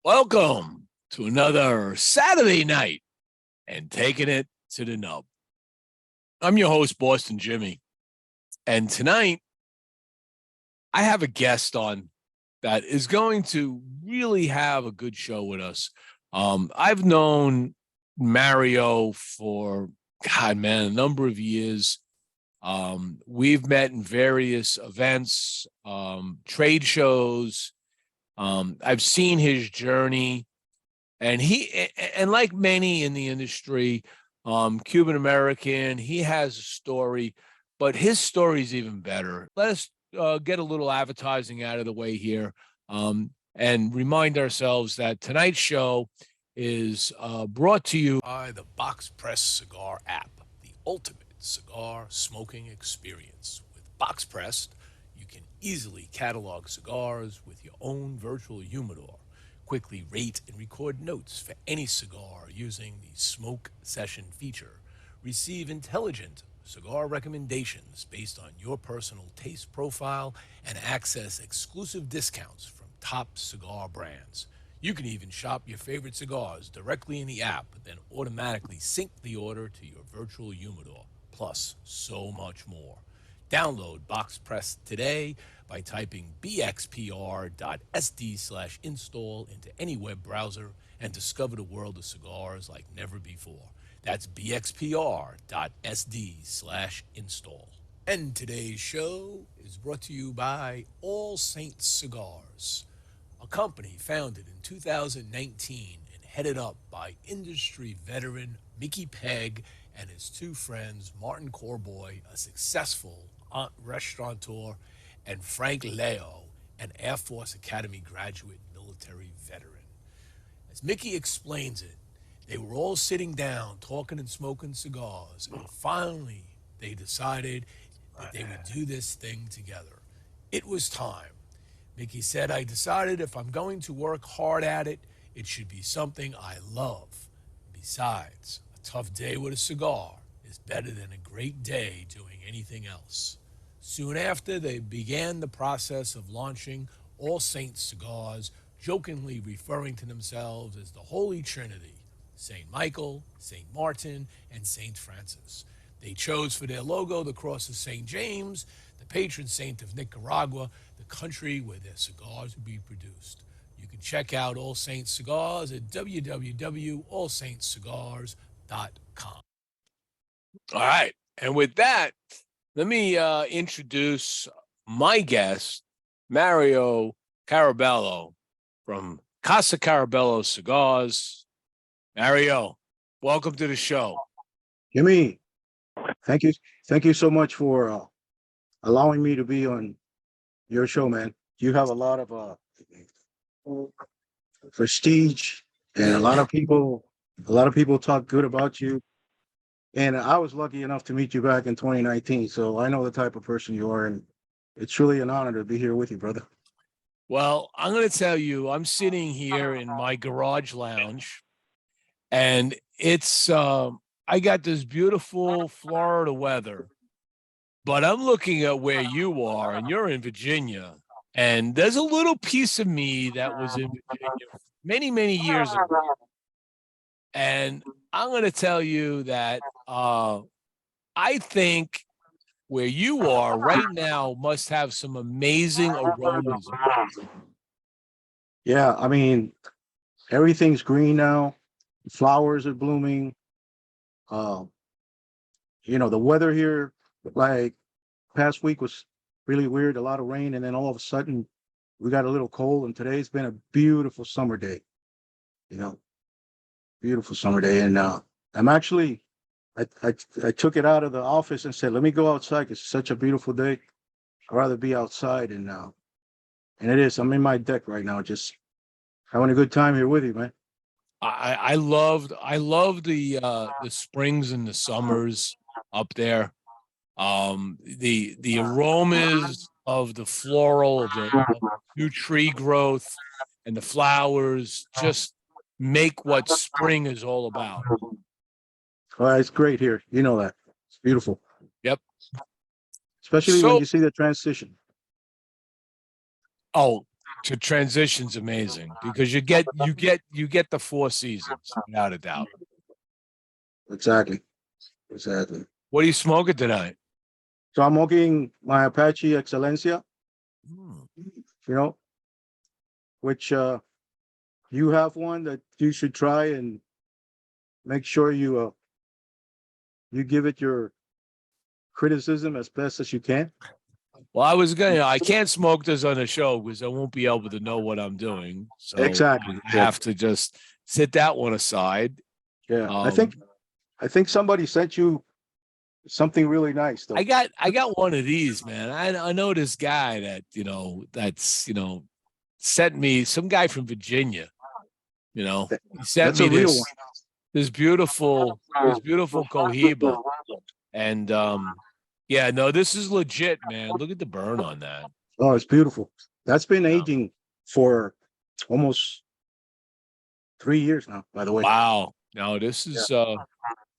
Welcome to another Saturday night and taking it to the nub. I'm your host, Boston Jimmie. And tonight, I have a guest on that is going to really have a good show with us. I've known Mario for, a number of years. We've met in various events, trade shows. I've seen his journey, and like many in the industry, Cuban American, he has a story, but his story is even better. Let us get a little advertising out of the way here, and remind ourselves that tonight's show is brought to you by the Box Press Cigar app, the ultimate cigar smoking experience. With Box Press, you can easily catalog cigars with your own virtual humidor, quickly rate and record notes for any cigar using the smoke session feature, receive intelligent cigar recommendations based on your personal taste profile, and access exclusive discounts from top cigar brands. You can even shop your favorite cigars directly in the app, then automatically sync the order to your virtual humidor, plus so much more. Download Box Press today by typing bxpr.sd/install into any web browser and discover the world of cigars like never before. That's bxpr.sd/install. And today's show is brought to you by All Saints Cigars, a company founded in 2019 and headed up by industry veteran Mickey Pegg and his two friends, Martin Corboy, a successful restaurateur, and Frank Leo, an Air Force Academy graduate military veteran. As Mickey explains it, they were all sitting down, talking and smoking cigars, and finally they decided that they would do this thing together. It was time. Mickey said, "I decided if I'm going to work hard at it, it should be something I love. Besides, a tough day with a cigar is better than a great day doing anything else." Soon after, they began the process of launching All Saints Cigars, jokingly referring to themselves as the Holy Trinity: St. Michael, St. Martin, and St. Francis. They chose for their logo the cross of St. James, the patron saint of Nicaragua, the country where their cigars would be produced. You can check out All Saints Cigars at www.allsaintscigars.com. All right. And with that, let me introduce my guest, Mario Caraballo from Caraballo Cigars. Mario, welcome to the show. Jimmie, thank you. Thank you so much for allowing me to be on your show, man. You have a lot of prestige, and a lot of people talk good about you. And I was lucky enough to meet you back in 2019, so I know the type of person you are, and it's truly an honor to be here with you, brother. Well, I'm going to tell you, I'm sitting here in my garage lounge, and it's I got this beautiful Florida weather, but I'm looking at where you are, and you're in Virginia, and there's a little piece of me that was in Virginia many, many years ago. And I'm going to tell you that I think where you are right now must have some amazing aromas. Yeah, I mean, everything's green now. Flowers are blooming. The weather here, like past week was really weird, a lot of rain, and then all of a sudden we got a little cold, and today's been a beautiful summer day. Beautiful summer day. And I'm actually I took it out of the office and said, let me go outside. It's such a beautiful day. I'd rather be outside, and it is. I'm in my deck right now, just having a good time here with you, man. I love the springs and the summers up there. The aromas of the floral, of the new tree growth, and the flowers just make what spring is all about. Well, it's great here. You know that. It's beautiful. Yep. Especially when you see the transition. Oh, to transition's amazing because you get the 4 seasons without a doubt. Exactly. Exactly. What are you smoking tonight? So I'm smoking my Apache Excelencia, Hmm. you know, which you have one that you should try and make sure you give it your criticism as best as you can. Well, I can't smoke this on the show because I won't be able to know what I'm doing. So Exactly. I have to just sit that one aside. Yeah. Um, I think somebody sent you something really nice though. I got one of these, man. I know this guy that sent me some guy from Virginia. He sent That's a me real one. this beautiful Cohiba, and yeah, no, this is legit, man. Look at the burn on that. Oh, it's beautiful. That's been Yeah. aging for almost 3 years now, by the way. Wow. No, this is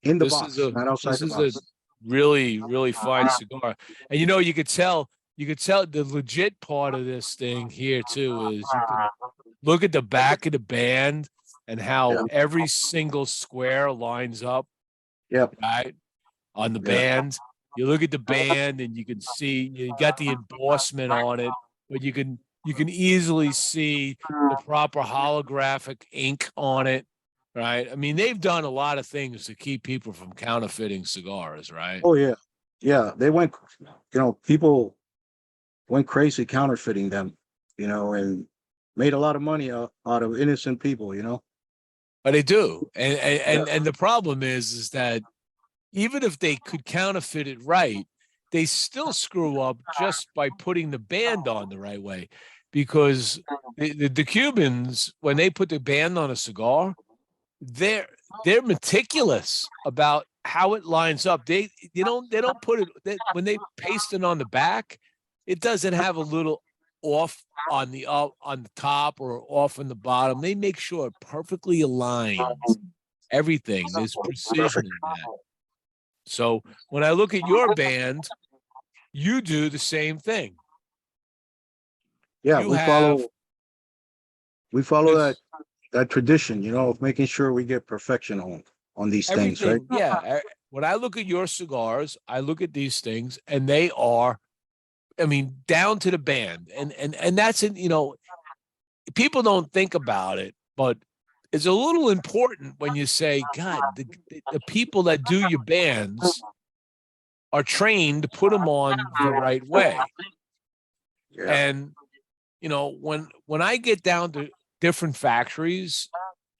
In the this is box, a not outside this the is a box. really fine cigar, and you could tell the legit part of this thing here too is you can look at the back of the band and how Yeah. every single square lines up Yep. right on the Yeah. band. You look at the band and you can see you got the embossment on it, but you can easily see the proper holographic ink on it, right? I mean, they've done a lot of things to keep people from counterfeiting cigars, right? Oh yeah. Yeah. They went, people went crazy counterfeiting them, and made a lot of money out of innocent people. But they do, and Yeah. and the problem is that even if they could counterfeit it right, they still screw up just by putting the band on the right way. Because the Cubans, when they put the band on a cigar, they're meticulous about how it lines up. They don't put it when they paste it on the back, it doesn't have a little off on the top or off on the bottom. They make sure it perfectly aligns everything. There's precision Perfect. in that. So when I look at your band, you do the same thing. Yeah, You have we follow that this that tradition, of making sure we get perfection on these things, right? everything. Yeah. When I look at your cigars, I look at these things and they are, I mean, down to the band. And that's people don't think about it, but it's a little important when you say, God, the people that do your bands are trained to put them on the right way. Yeah. And when I get down to different factories,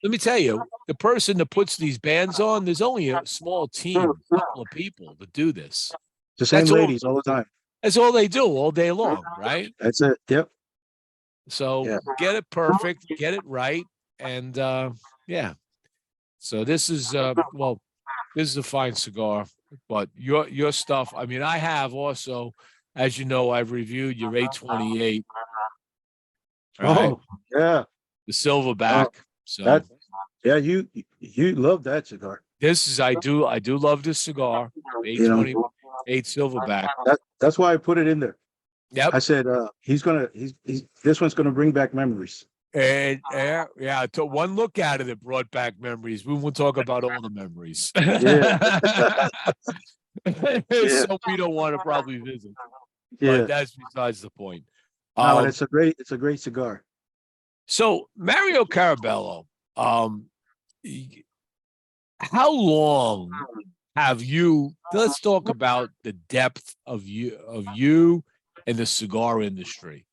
let me tell you, the person that puts these bands on, there's only a small team, couple of people that do this. The same That's all. ladies all the time. That's all they do all day long, right? That's it. Yep. So Yeah. get it perfect, get it right, and yeah. So this is this is a fine cigar, but your stuff. I mean, I have also, as you know, I've reviewed your 828. All right, Oh, yeah. the silverback. Oh, So that yeah, you love that cigar. this is I do love this cigar, You know, 828 silverback. that's why I put it in there. Yep. I said he's this one's gonna bring back memories. And yeah, to one look at it, it brought back memories. We won't talk about all the memories. Yeah. Yeah. So we don't want to probably visit, but Yeah. that's besides the point. No, and Um, it's a great cigar. so Mario Caraballo, um, how long have you? Let's talk about the depth of you in the cigar industry.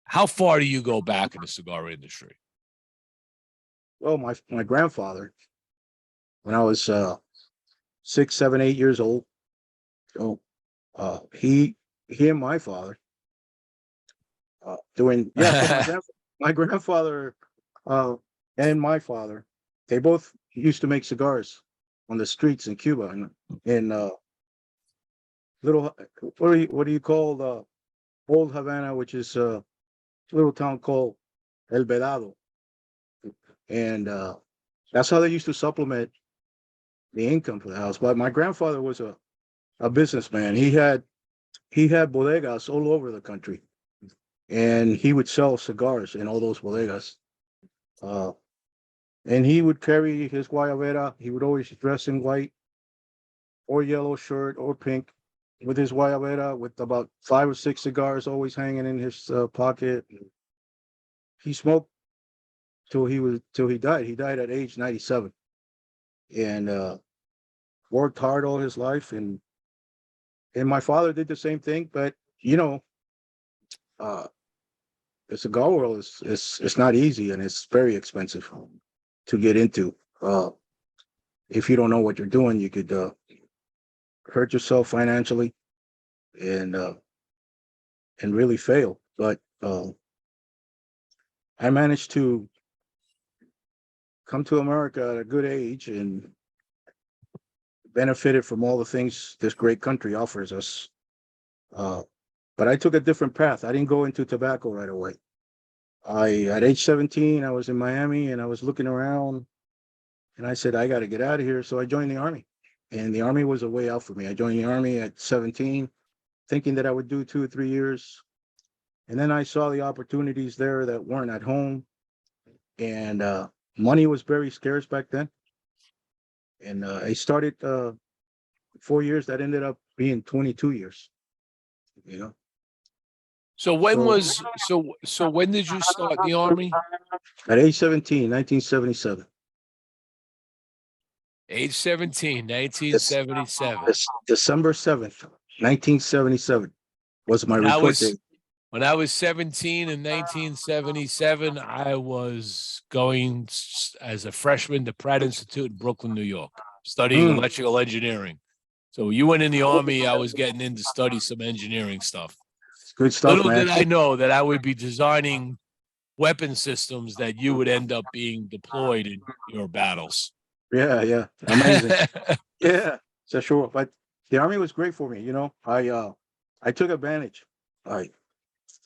How far do you go back in the cigar industry? Well, my grandfather, when I was 6, 7, 8 years old, oh, he and my father doing so my grandfather and my father, they both used to make cigars on the streets in Cuba and in little what do you call the old Havana, which is a little town called El Vedado, and that's how they used to supplement the income for the house. But my grandfather was a businessman. He had bodegas all over the country, and he would sell cigars in all those bodegas. Uh, and he would carry his guayabera. He would always dress in white or yellow shirt or pink with his guayabera with about 5 or 6 cigars always hanging in his pocket. He smoked till he died. He died at age 97, and worked hard all his life. And my father did the same thing. But uh, the cigar world is it's not easy, and it's very expensive to get into. If you don't know what you're doing, you could hurt yourself financially and really fail. But I managed to come to America at a good age and benefited from all the things this great country offers us. But I took a different path. I didn't go into tobacco right away. At age 17, I was in Miami and I was looking around and I said, I got to get out of here. So I joined the Army, and the Army was a way out for me. I joined the Army at 17, thinking that I would do 2 or 3 years. And then I saw the opportunities there that weren't at home. And money was very scarce back then. And I started 4 years that ended up being 22 years, you know. So when did you start the Army? At age 17, 1977. Age 17, 1977. December 7th, 1977 was my When I report was date. when I was 17 in 1977, I was going as a freshman to Pratt Institute in Brooklyn, New York, studying Mm, electrical engineering. So you went in the Army, I was getting in to study some engineering stuff. it's good stuff, Little man. did I know that I would be designing weapon systems that you would end up being deployed in your battles. Yeah, amazing. Yeah, so sure. But the Army was great for me. I took advantage. I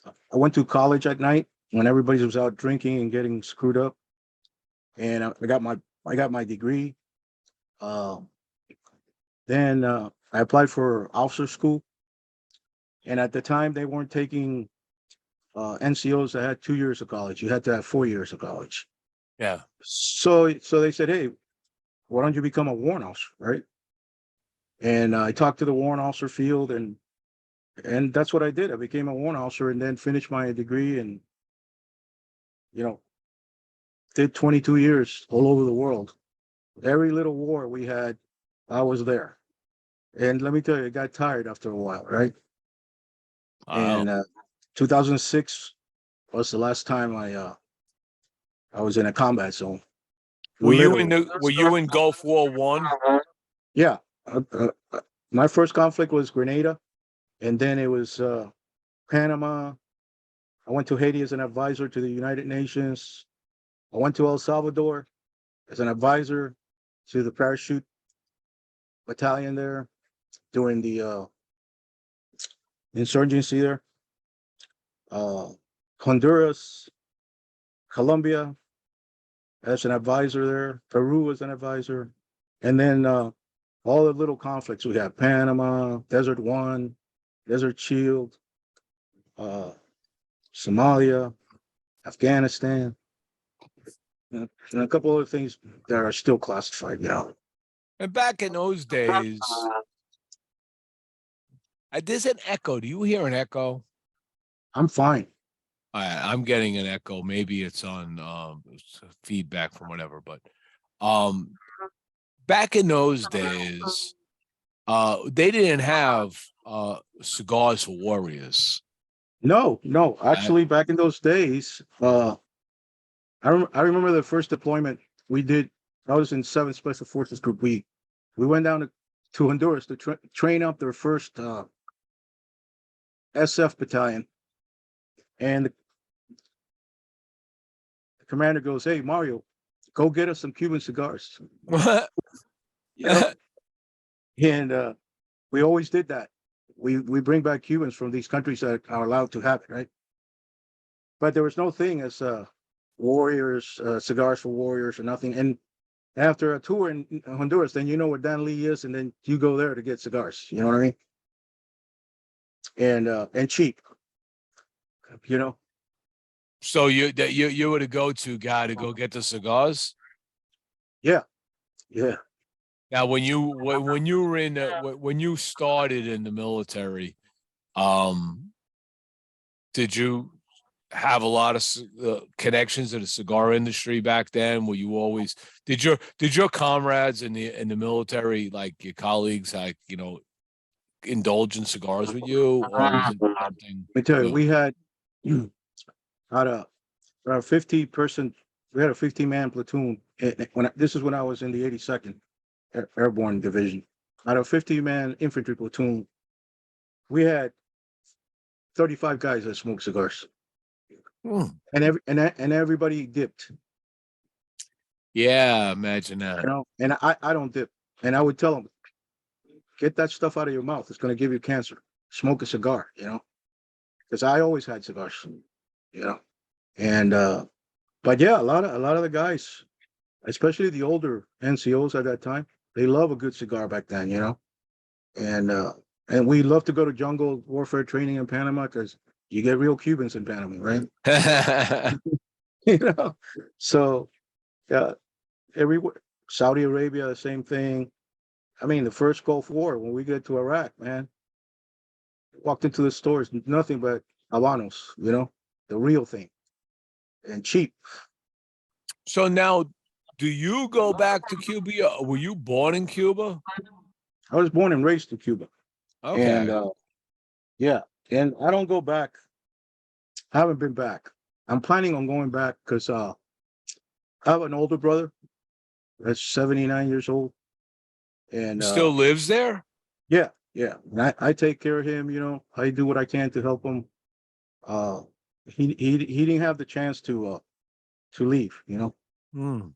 I went to college at night when everybody was out drinking and getting screwed up, and I got my degree. Uh, then I applied for officer school, and at the time they weren't taking NCOs that had 2 years of college. You had to have 4 years of college. Yeah. So they said, hey, why don't you become a warrant officer, right? And I talked to the warrant officer field, and that's what I did. I became a warrant officer and then finished my degree, and you know did 22 years all over the world. Every little war we had, I was there. And let me tell you, it got tired after a while, right? Wow. And 2006 was the last time I was in a combat zone. Literally. Were you in Gulf War One? Yeah. My first conflict was Grenada, and then it was Panama. I went to Haiti as an advisor to the United Nations. I went to El Salvador as an advisor to the parachute battalion there during the insurgency there. Honduras, Colombia as an advisor there. Peru as an advisor. And then all the little conflicts we have: Panama, Desert One, Desert Shield, Somalia, Afghanistan, and a couple other things that are still classified now. And back in those days, there's an echo. Do you hear an echo? I'm fine. I'm getting an echo. Maybe it's on feedback from whatever. But um, back in those days, they didn't have cigars for warriors. No. Actually, back in those days, I remember the first deployment we did. I was in 7th Special Forces Group. We went down to Honduras to train up their first SF battalion, and the commander goes, "Hey, Mario, go get us some Cuban cigars." You know, and we always did that. We bring back Cubans from these countries that are allowed to have it, right? But there was no thing as warriors, cigars for warriors or nothing. And after a tour in Honduras, then you know where Dan Lee is, and then you go there to get cigars. You know what I mean? And cheap, you know. So you were the go-to guy to go get the cigars. Yeah, yeah. Now, when you were in when you started in the military, um, did you have a lot of connections to the cigar industry back then? Were you always did your comrades in the military, like your colleagues, like indulge in cigars with you, or was it something Let me tell you, new? we had out of our 50-person, we had a 50-man platoon. This is when I was in the 82nd Airborne Division. Out of 50-man infantry platoon, we had 35 guys that smoked cigars, Hmm. and everybody dipped. Yeah, imagine that. And I don't dip, and I would tell them, get that stuff out of your mouth. It's going to give you cancer. Smoke a cigar, because I always had cigars, you know, and but yeah, a lot of the guys, especially the older NCOs at that time, they love a good cigar back then, and we love to go to jungle warfare training in Panama because you get real Cubans in Panama, right? you know, so yeah, everywhere. Saudi Arabia, the same thing. I mean, the first Gulf War, when we get to Iraq, man, walked into the stores, nothing but Habanos, the real thing, and cheap. So now, do you go back to Cuba? Were you born in Cuba? I was born and raised in Cuba, and Okay. yeah, and I don't go back. I haven't been back. I'm planning on going back because I have an older brother that's 79 years old, and He still lives there? yeah, yeah, and I take care of him. I do what I can to help him. Uh, he didn't have the chance to leave, Hmm.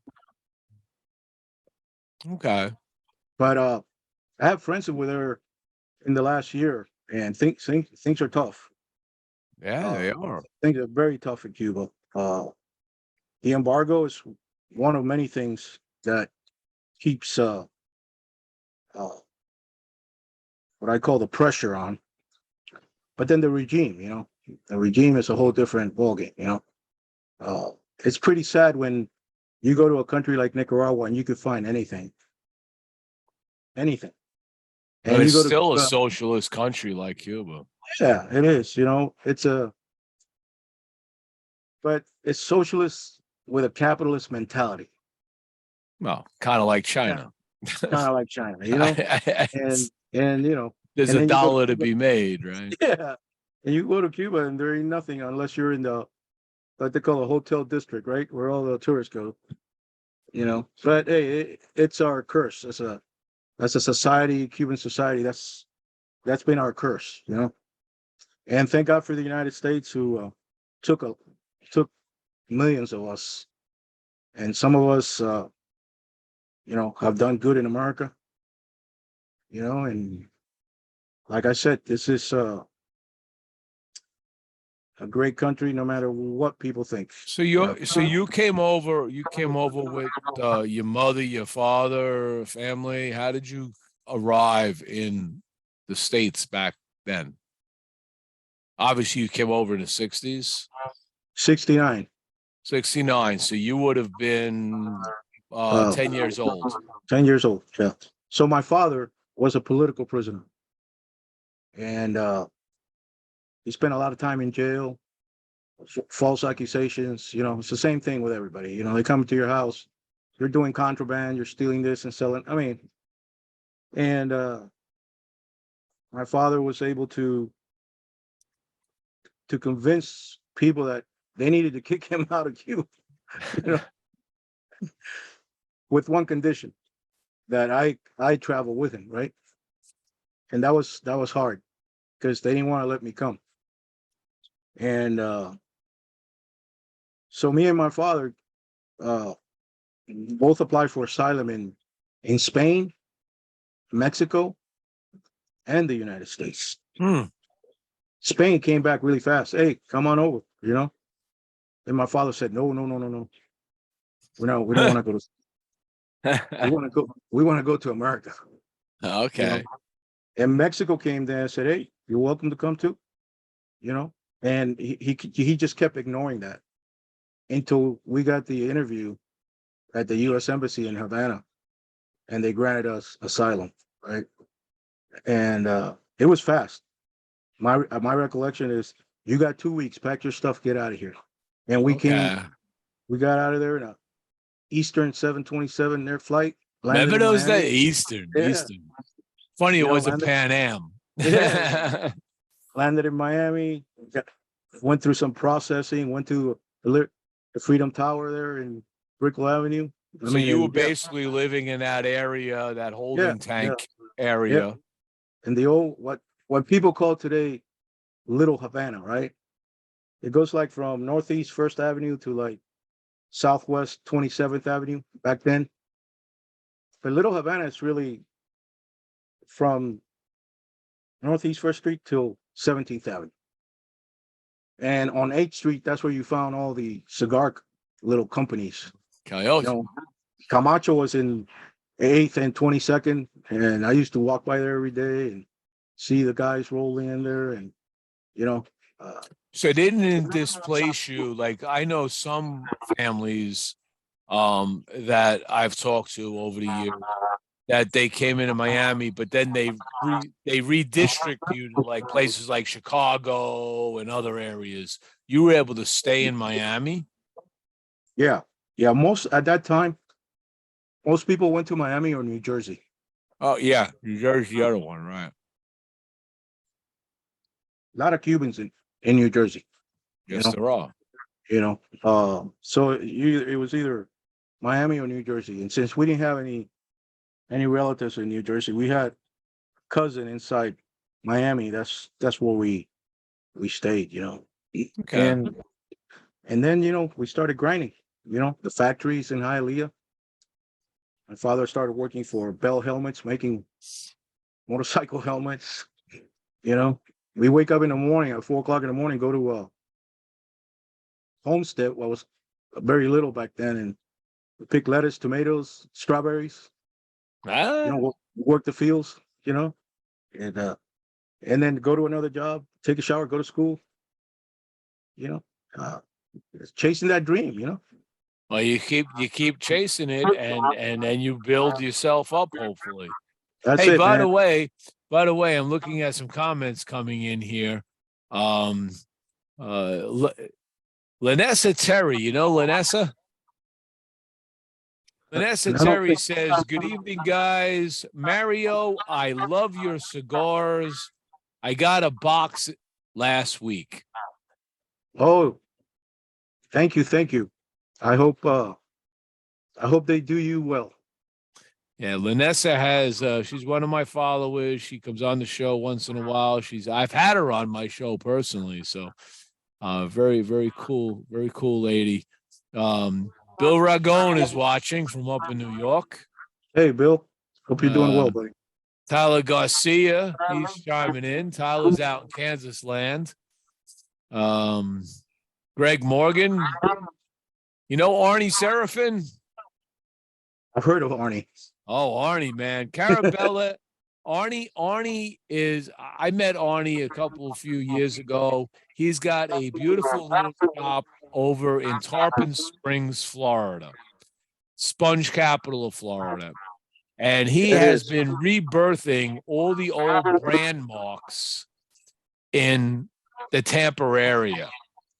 Okay. but I have friends who were there in the last year, and things are tough. Yeah, Uh, they are. things are very tough in Cuba. The embargo is one of many things that keeps uh, what I call the pressure on. But then the regime is a whole different ballgame. Uh, it's pretty sad when you go to a country like Nicaragua and you could find anything, But and you it's go to still a Cuba. socialist country like Cuba. Yeah, it is. But it's socialist with a capitalist mentality, Well, kind of like yeah, China. kind of like China, and There's and a then you go to dollar to Cuba, be made, right? yeah, and you go to Cuba and there ain't nothing unless you're in the what they call a hotel district, right, where all the tourists go. But hey, it's our curse as a society, Cuban society. That's been our curse, and thank God for the United States who took a took millions of us, and some of us have done good in America, and like I said, this is a great country no matter what people think. So you know you came over. You came over with your mother, your father, family. How did you arrive in the States back then? Obviously, you came over in the 60s, 69. 69. So you would have been uh 10 years old. 10 years old, yeah. So my father was a political prisoner, and he spent a lot of time in jail, false accusations. It's the same thing with everybody. They come to your house, you're doing contraband, you're stealing this and selling. I mean, and my father was able to convince people that they needed to kick him out of Cuba, you know, with one condition, that I travel with him, right? And that was hard because they didn't want to let me come. And so me and my father uh, both applied for asylum in Spain, Mexico, and the United States. Hmm. Spain came back really fast. Hey, come on over, And my father said, no, no, no, no, no. We don't want to go to. We want to go to America. You know. Okay. And Mexico came there and said, hey, you're welcome to come too. You know. And he just kept ignoring that until we got the interview at the U.S. Embassy in Havana, and they granted us asylum, right? And it was fast. My recollection is you got 2 weeks, pack your stuff, get out of here. And Okay. we got out of there in a Eastern 727 their flight, landed Remember in those Miami. days? Eastern, Yeah, Eastern. Funny, it was a landed, Pan Am. yeah, landed in Miami, went through some processing, went to the Freedom Tower there in Brickell Avenue. I So mean, you were and basically living in that area, that yeah, holding yeah, tank yeah. area. And the old what people call today Little Havana, right? It goes like from Northeast First Avenue to like Southwest 27th Avenue back then. But Little Havana is really from Northeast First Street till 17th Avenue. And on 8th Street, that's where you found all the cigar little companies. You Coyote. know, Camacho was in 8th and 22nd, and I used to walk by there every day and see the guys rolling in there, and you know, uh, So it didn't displace you. Like I know some families that I've talked to over the years that they came into Miami, but then they redistrict you to like places like Chicago and other areas. You were able to stay in Miami. yeah, yeah. Most at that time, most people went to Miami or New Jersey. Oh yeah, New Jersey, the other one, right? A lot of Cubans in New Jersey. You Yes, know, there are. so it was either Miami or New Jersey, and since we didn't have any relatives in New Jersey, we had a cousin inside Miami. That's where we stayed. Okay. And then we started grinding. The factories in Hialeah. My father started working for Bell Helmets, making motorcycle helmets. You know, we wake up in the morning at 4 o'clock in the morning, go to Homestead. Well, was very little back then, and we pick lettuce, tomatoes, strawberries. Ah, Work the fields. And then go to another job, take a shower, go to school. You know, uh, chasing that dream. well, you keep chasing it, and then you build yourself up, hopefully. That's Hey, it, by man. the way, I'm looking at some comments coming in here. Um, Lanessa Terry, you know Lanessa? Lanessa I don't Terry think. says, "Good evening, guys. Mario, I love your cigars. I got a box last week." Oh, thank you, thank you. I hope they do you well. Yeah, Lanessa has she's one of my followers. She comes on the show once in a while. I've had her on my show personally, so very cool lady. Bill Ragone is watching from up in New York. Hey, Bill. Hope you're doing Uh well, buddy. Tyler Garcia, he's chiming in. Tyler's out in Kansas land. Um Greg Morgan, you know Arnie Seraphin? I've heard of Arnie. Oh, Arnie, man. Carabella. Arnie is, I met Arnie a few years ago. He's got a beautiful little shop over in Tarpon Springs, Florida, sponge capital of Florida. And he It has is been rebirthing all the old brand marks in the Tampa area,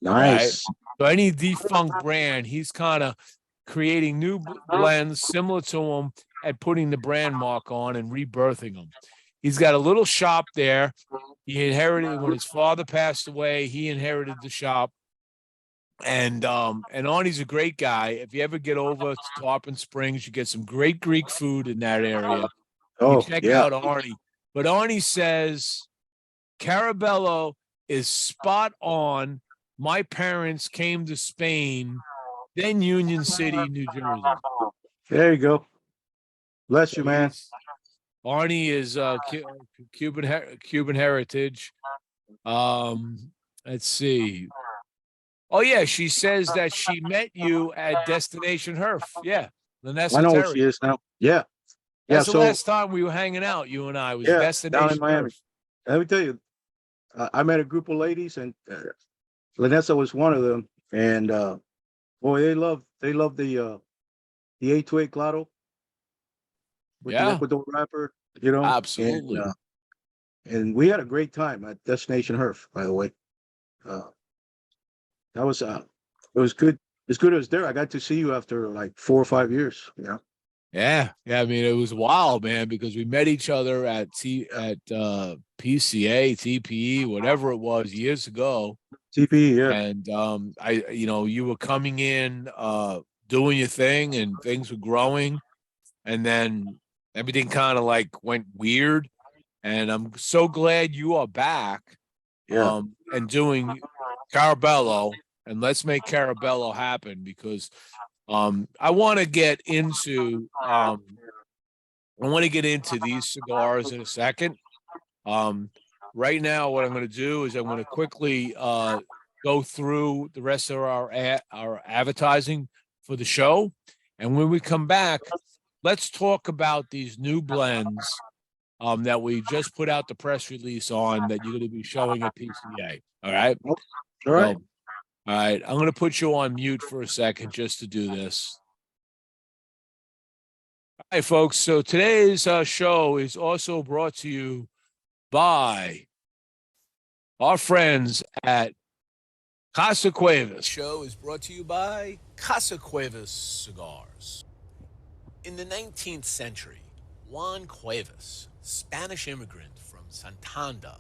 right? nice. So any defunct brand, he's kind of creating new blends similar to them and putting the brand mark on and rebirthing them. He's got a little shop there. He inherited when his father passed away. He inherited the shop, and Arnie's a great guy. If you ever get over to Tarpon Springs, you get some great Greek food in that area. You Oh, check yeah. out Arnie. But Arnie says Caraballo is spot on. My parents came to Spain, then Union City, New Jersey. There you go. Bless So you, man. Arnie is Cuban heritage. Let's see. Oh yeah, she says that she met you at Destination Herf. Yeah, I Lanessa know where she Terry. is now. Yeah. Yeah. That's the So, last time we were hanging out. You and I was yeah, down in Destination Miami. Herf. Let me tell you, I met a group of ladies, and Lanessa was one of them, and boy, they love the 828 Claro with the Yeah, Ecuador wrapper, you know, absolutely. and we had a great time at Destination Herf, by the way. Uh, that was it was good. As good as there. I got to see you after like 4 or 5 years. Yeah. Yeah. I mean, it was wild, man, because we met each other at PCA, TPE, whatever it was, years ago. TPE, yeah. And you were coming in, doing your thing, and things were growing, and then everything kind of like went weird. And I'm so glad you are back, Yeah. and doing Caraballo, and let's make Caraballo happen, because I want to get into these cigars in a second. Right now, what I'm going to do is I'm going to quickly go through the rest of our advertising for the show, and when we come back, let's talk about these new blends that we just put out the press release on, that you're going to be showing at PCA. All right. All right. So, all right, I'm going to put you on mute for a second just to do this. All right, folks. So today's show is also brought to you by our friends at Casa Cuevas. Show is brought to you by Casa Cuevas Cigars. In the 19th century, Juan Cuevas, Spanish immigrant from Santander,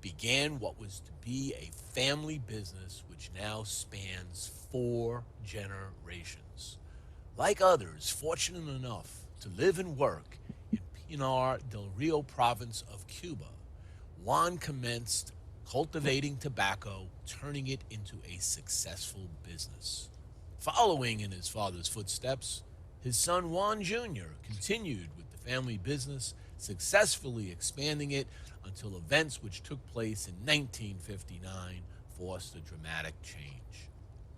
began what was to be a family business which now spans 4 generations. Like others fortunate enough to live and work in Pinar del Rio province of Cuba, Juan commenced cultivating tobacco, turning it into a successful business. Following in his father's footsteps, his son Juan Jr. continued with the family business, successfully expanding it until events which took place in 1959 forced a dramatic change.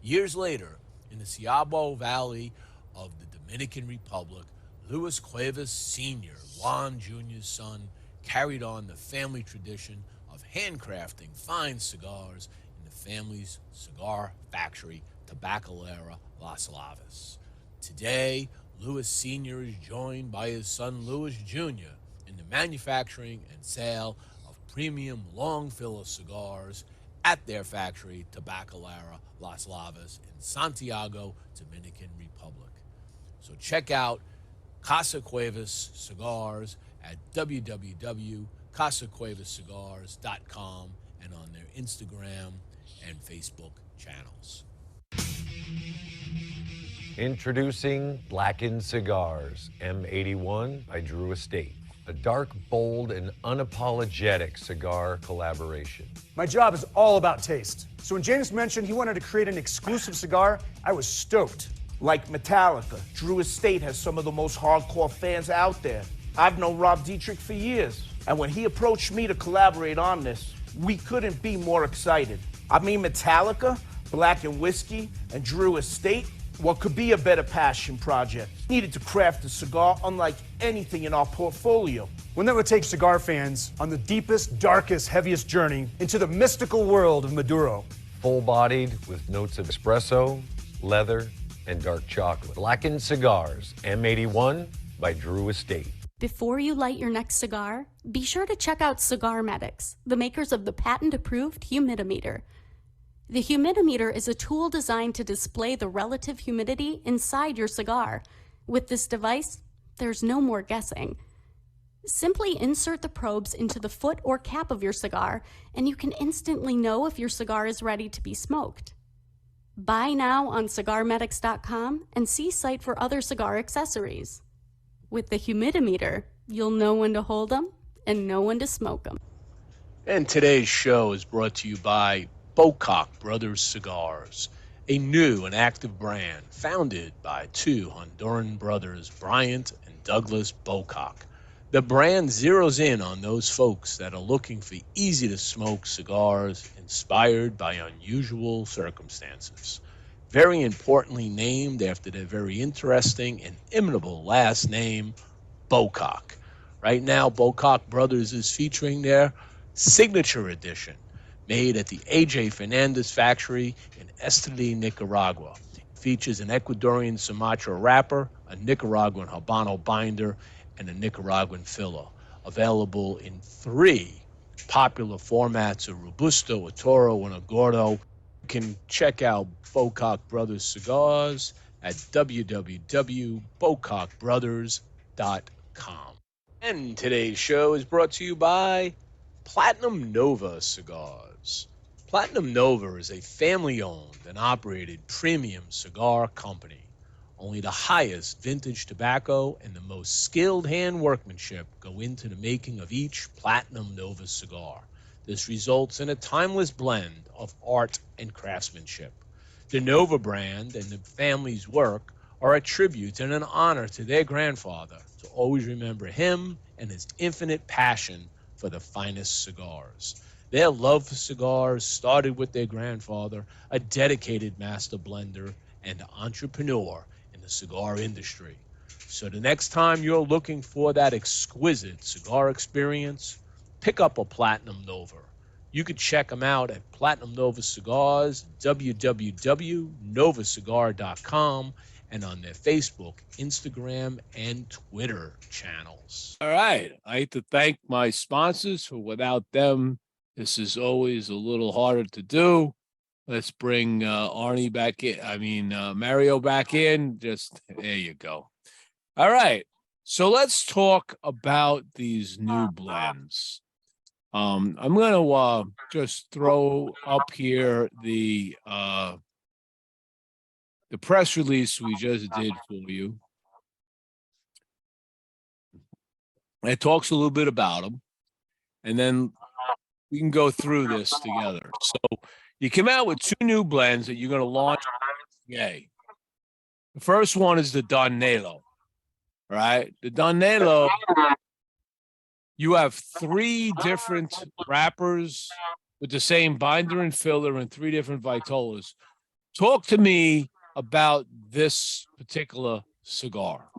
Years later, in the Ciabo Valley of the Dominican Republic, Luis Cuevas Sr., Juan Jr.'s son, carried on the family tradition of handcrafting fine cigars in the family's cigar factory, Tabacalera Las Lavas. Today, Luis Sr. is joined by his son Luis Jr. in the manufacturing and sale of premium long filler cigars at their factory, Tabacalera Las Lavas in Santiago, Dominican Republic. So check out Casa Cuevas Cigars at www.casacuevascigars.com and on their Instagram and Facebook channels. Introducing Blackened Cigars, M81 by Drew Estate. A dark, bold, and unapologetic cigar collaboration. My job is all about taste. So when James mentioned he wanted to create an exclusive cigar, I was stoked. Like Metallica, Drew Estate has some of the most hardcore fans out there. I've known Rob Dietrich for years, and when he approached me to collaborate on this, we couldn't be more excited. I mean, Metallica, Black and Whiskey, and Drew Estate, what could be a better passion project? Needed to craft a cigar unlike anything in our portfolio. One that would take cigar fans on the deepest, darkest, heaviest journey into the mystical world of Maduro. Full-bodied with notes of espresso, leather, and dark chocolate. Blackened Cigars, M81 by Drew Estate. Before you light your next cigar, be sure to check out Cigar Medics, the makers of the patent-approved humidimeter. The humidimeter is a tool designed to display the relative humidity inside your cigar. With this device, there's no more guessing. Simply insert the probes into the foot or cap of your cigar, and you can instantly know if your cigar is ready to be smoked. Buy now on cigarmedics.com and see site for other cigar accessories. With the humidimeter, you'll know when to hold them and know when to smoke them. And today's show is brought to you by Bocock Brothers Cigars, a new and active brand founded by 2 Honduran brothers, Bryant and Douglas Bocock. The brand zeroes in on those folks that are looking for easy-to-smoke cigars inspired by unusual circumstances. Very importantly named after their very interesting and imitable last name, Bocock. Right now, Bocock Brothers is featuring their signature edition, made at the A.J. Fernandez factory in Esteli, Nicaragua. It features an Ecuadorian Sumatra wrapper, a Nicaraguan Habano binder, and a Nicaraguan filler. Available in 3 popular formats, a Robusto, a Toro, and a Gordo. You can check out Bocock Brothers Cigars at www.bocockbrothers.com. And today's show is brought to you by Platinum Nova Cigars. Platinum Nova is a family-owned and operated premium cigar company. Only the highest vintage tobacco and the most skilled hand workmanship go into the making of each Platinum Nova cigar. This results in a timeless blend of art and craftsmanship. The Nova brand and the family's work are a tribute and an honor to their grandfather to always remember him and his infinite passion for the finest cigars. Their love for cigars started with their grandfather, a dedicated master blender and entrepreneur in the cigar industry. So the next time you're looking for that exquisite cigar experience, pick up a Platinum Nova. You can check them out at Platinum Nova Cigars, www.novacigar.com, and on their Facebook, Instagram, and Twitter channels. All right. I like to thank my sponsors, for without them, this is always a little harder to do. Let's bring Arnie back in. Mario back in. Just there you go. All right. So let's talk about these new blends. I'm going to just throw up here the press release we just did for you. It talks a little bit about them, and then we can go through this together. So you came out with 2 new blends that you're going to launch today. The first one is the Don Nelo, right? The Don Nelo, you have 3 different wrappers with the same binder and filler and 3 different vitolas. Talk to me about this particular cigar.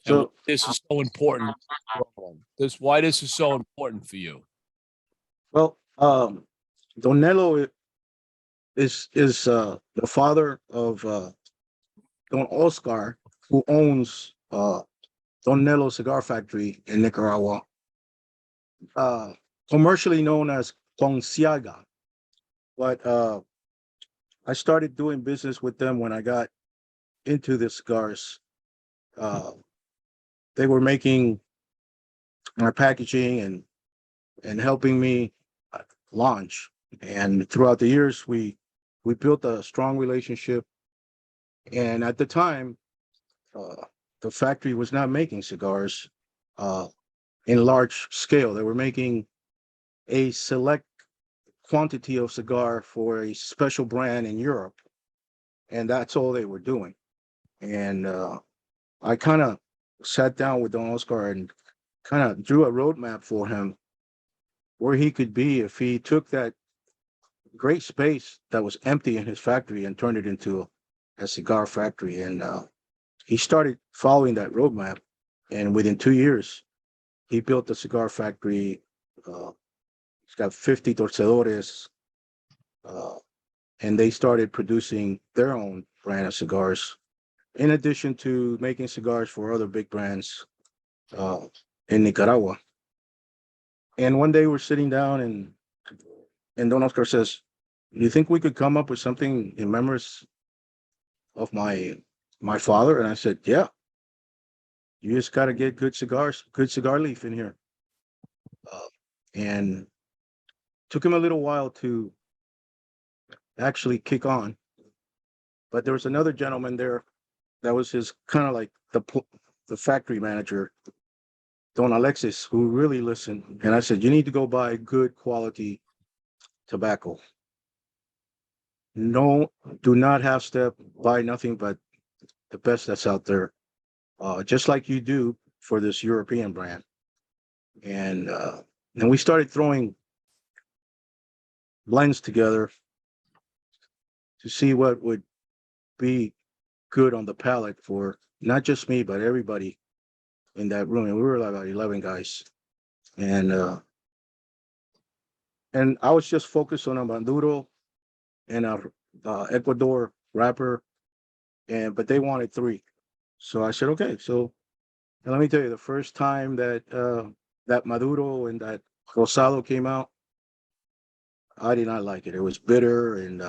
So this is so important. Why this is so important for you? Well, Donello is the father of Don Oscar, who owns Donello Cigar Factory in Nicaragua, commercially known as Conciaga. But I started doing business with them when I got into the cigars. They were making my packaging and helping me launch. And throughout the years, we built a strong relationship. And at the time, the factory was not making cigars in large scale. They were making a select quantity of cigar for a special brand in Europe. And that's all they were doing. And I kind of sat down with Don Oscar and kind of drew a roadmap for him where he could be if he took that great space that was empty in his factory and turned it into a cigar factory. And he started following that roadmap. And within 2 years, he built the cigar factory. He's got 50 torcedores. And they started producing their own brand of cigars, in addition to making cigars for other big brands in Nicaragua. And one day we're sitting down and Don Oscar says, "Do you think we could come up with something in memories of my father?" And I said, "Yeah. You just got to get good cigars, good cigar leaf in here." And took him a little while to actually kick on. But there was another gentleman there that was his kind of like the factory manager, Don Alexis, who really listened. And I said, "You need to go buy good quality tobacco. No, do not half step, buy nothing but the best that's out there, just like you do for this European brand." And then we started throwing blends together to see what would be good on the palate for not just me, but everybody in that room. And we were like about 11 guys. And and I was just focused on a Maduro and a Ecuador wrapper, but they wanted three. So I said, okay. So and let me tell you, the first time that that Maduro and that Rosado came out, I did not like it. It was bitter, and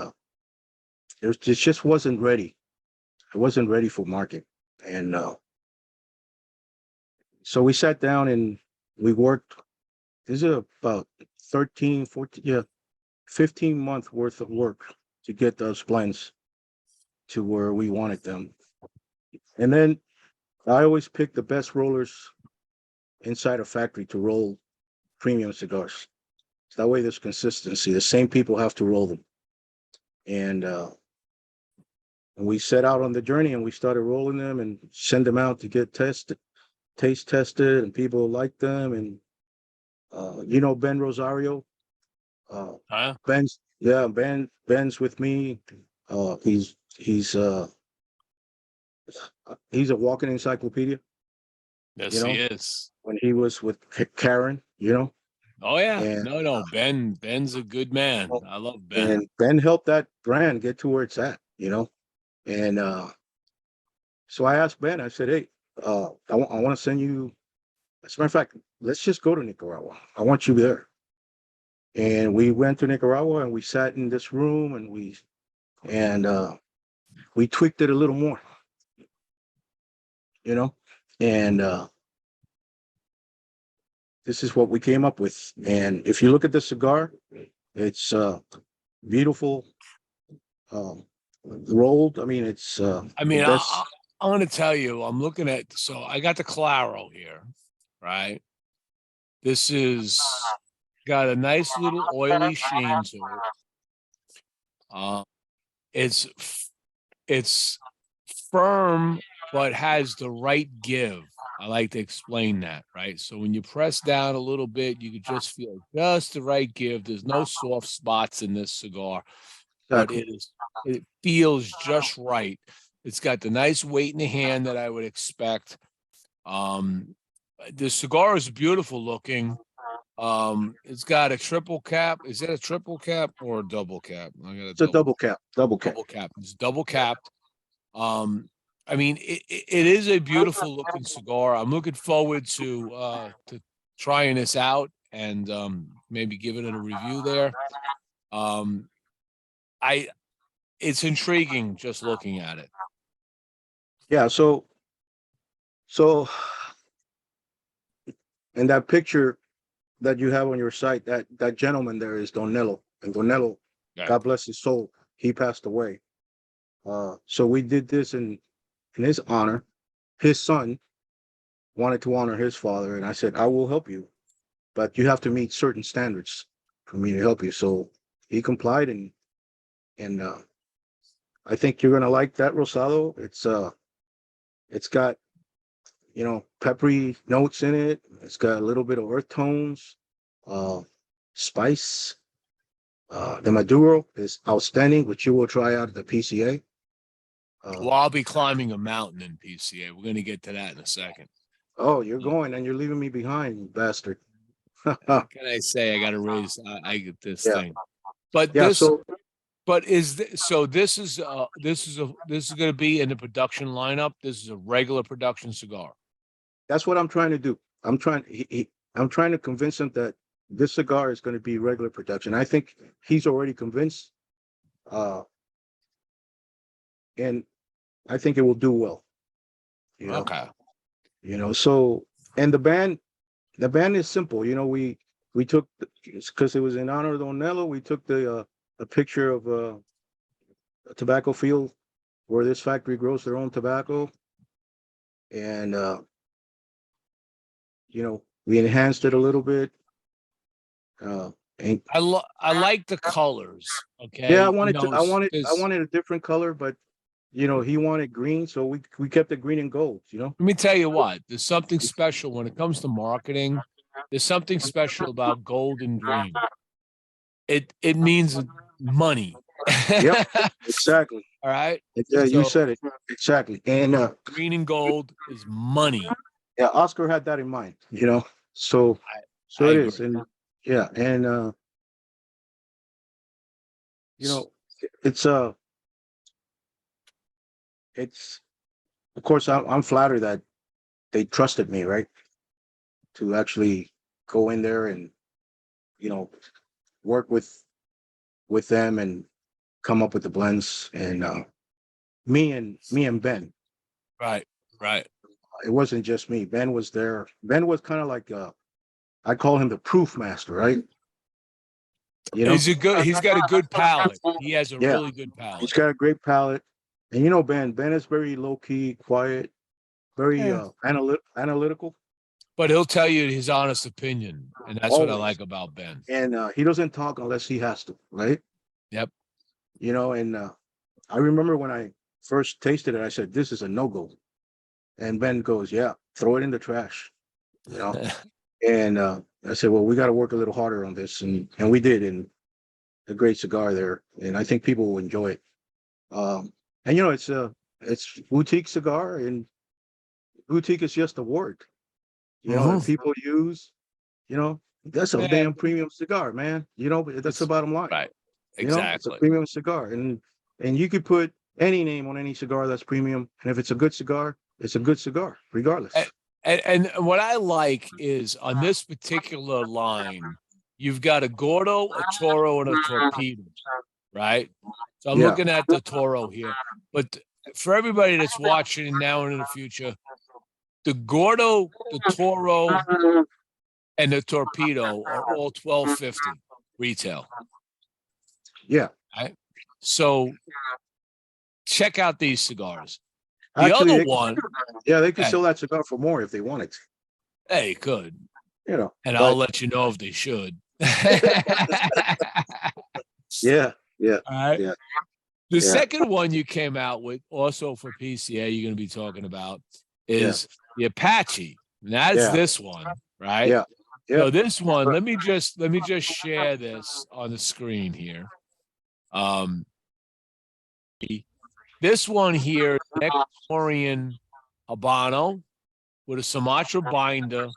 it just wasn't ready. It wasn't ready for market. And so we sat down and we worked. This is about 13, 14, yeah, 15-month worth of work to get those blends to where we wanted them. And then I always pick the best rollers inside a factory to roll premium cigars. So that way there's consistency. The same people have to roll them. And we set out on the journey and we started rolling them and send them out to get taste tested, and people liked them. And Ben Rosario, Huh? Ben's with me. He's a walking encyclopedia. Yes, he is. When he was with Karen, Oh yeah. and No. Ben's a good man. I love Ben. and Ben helped that brand get to where it's at, and so I asked Ben. I said, "Hey, I want to send you. As a matter of fact, let's just go to Nicaragua. I want you there." And we went to Nicaragua and we sat in this room and we tweaked it a little more, and this is what we came up with. And if you look at the cigar, it's beautiful, rolled. I mean, it's I mean, the best. I'm going to tell you, I'm looking at, so I got the Claro here, right? This is got a nice little oily sheen to it. It's firm, but has the right give. I like to explain that, right? So when you press down a little bit, you could just feel just the right give. There's no soft spots in this cigar, but it feels just right. It's got the nice weight in the hand that I would expect. The cigar is beautiful looking. It's got a triple cap. Is it a triple cap or a double cap? It's a double cap. Double cap. It's double capped. I mean, it is a beautiful looking cigar. I'm looking forward to trying this out and maybe giving it a review there. It's intriguing just looking at it. Yeah. So, and that picture that you have on your site, that gentleman there is Donello, and Donello, Yeah. God bless his soul, he passed away. So we did this in his honor. His son wanted to honor his father, and I said, I will help you, but you have to meet certain standards for me to help you. So he complied, and I think you're gonna like that Rosado. It's got peppery notes in it. It's got a little bit of earth tones, spice. The Maduro is outstanding, which you will try out at the PCA. Well, I'll be climbing a mountain in PCA. We're going to get to that in a second. Oh, you're going and you're leaving me behind, you bastard. What can I say? I got to raise. I get this Yeah. thing, but Yeah, this. so But this is going to be in the production lineup. This is a regular production cigar. that's what I'm trying to do. I'm trying to convince him that this cigar is going to be regular production. I think he's already convinced. And I think it will do well. Okay. So, and the band is simple. We took, because it was in honor of Donello, we took a picture of a tobacco field where this factory grows their own tobacco. And, we enhanced it a little bit. And I like the colors. Okay. yeah, I wanted a different color, but he wanted green, so we kept it green and gold, Let me tell you what, there's something special when it comes to marketing. There's something special about gold and green. It means money. Yep, exactly. All right. Yeah, you So, said it exactly. And green and gold is money. yeah, Oscar had that in mind, so I it agree. is. And yeah, and you know, it's it's of course I'm flattered that they trusted me, right, to actually go in there and you know work with them and come up with the blends. And me and Ben, Right. Right. it wasn't just me. Ben was there. Ben was kind of like I call him the proof master, right? You know, He's got a good palate. He has a yeah, really good he's palate. got a great palate. And you know, Ben is very low key, quiet, very Yeah. analytical, But he'll tell you his honest opinion. And that's what I always. like about Ben. And he doesn't talk unless he has to, right? Yep. You know, and I remember when I first tasted it, I said, "This is a no go." And Ben goes, "Yeah, throw it in the trash," you know. And I said, "Well, we got to work a little harder on this," and we did. And a great cigar there, and I think people will enjoy it. And you know, it's boutique cigar, and boutique is just a word, you know, that Mhm. people use. You know, that's a Yeah, damn premium cigar, man. You know, that's the it's bottom line. right. You know, it's a Exactly. premium cigar, and you could put any name on any cigar that's premium, and if it's a good cigar, it's a good cigar, regardless. And what I like is on this particular line, you've got a Gordo, a Toro, and a Torpedo, right? So I'm Yeah, looking at the Toro here. But for everybody that's watching now and in the future, the Gordo, the Toro, and the Torpedo are all $12.50 retail. yeah. Right. So check out these cigars. The Actually, other one, yeah, they could hey, sell that cigar for more if they wanted to. hey, good. You know, And I'll but let you know if they should. yeah, yeah, All right. yeah, The yeah, second one you came out with, also for PCA, you're going to be talking about, yeah, is the Apache. And that's yeah, this one, right? yeah, yeah. So this one, let me just share this on the screen here. Um, this one here, Ecuadorian Habano with a Sumatra binder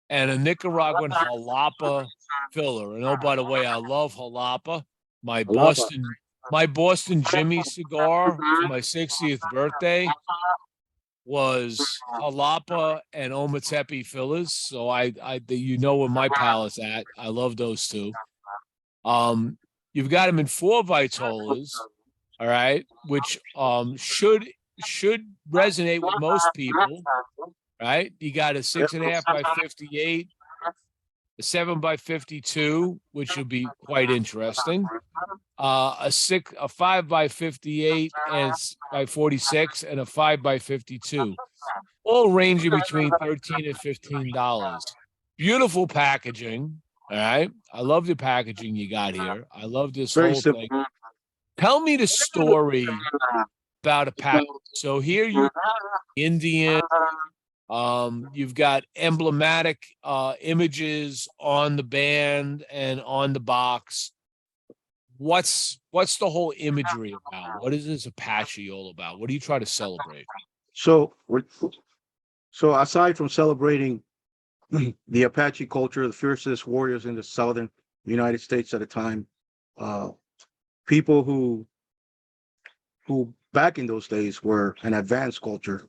and a Nicaraguan Jalapa filler. And oh, by the way, I love Jalapa. My Jalapa. Boston, my Boston Jimmie cigar for my 60th birthday was Jalapa and Ometepe fillers. So you know where my palate's at. I love those two. You've got them in 4 Vitolas, all right, which should resonate with most people, right? You got a 6.5 by 58, a 7 by 52, which will be quite interesting. A 5 by 58 and by 46, and a 5 by 52, all ranging between $13 and $15. Beautiful packaging. All right. I love the packaging you got here. I love this Very whole simple. thing. Tell me the story about a pack. So here you Indian. You've got emblematic images on the band and on the box. What's the whole imagery about? What is this Apache all about? What do you try to celebrate? So so aside from celebrating the Apache culture, the fiercest warriors in the southern United States at the time, uh, people who back in those days were an advanced culture,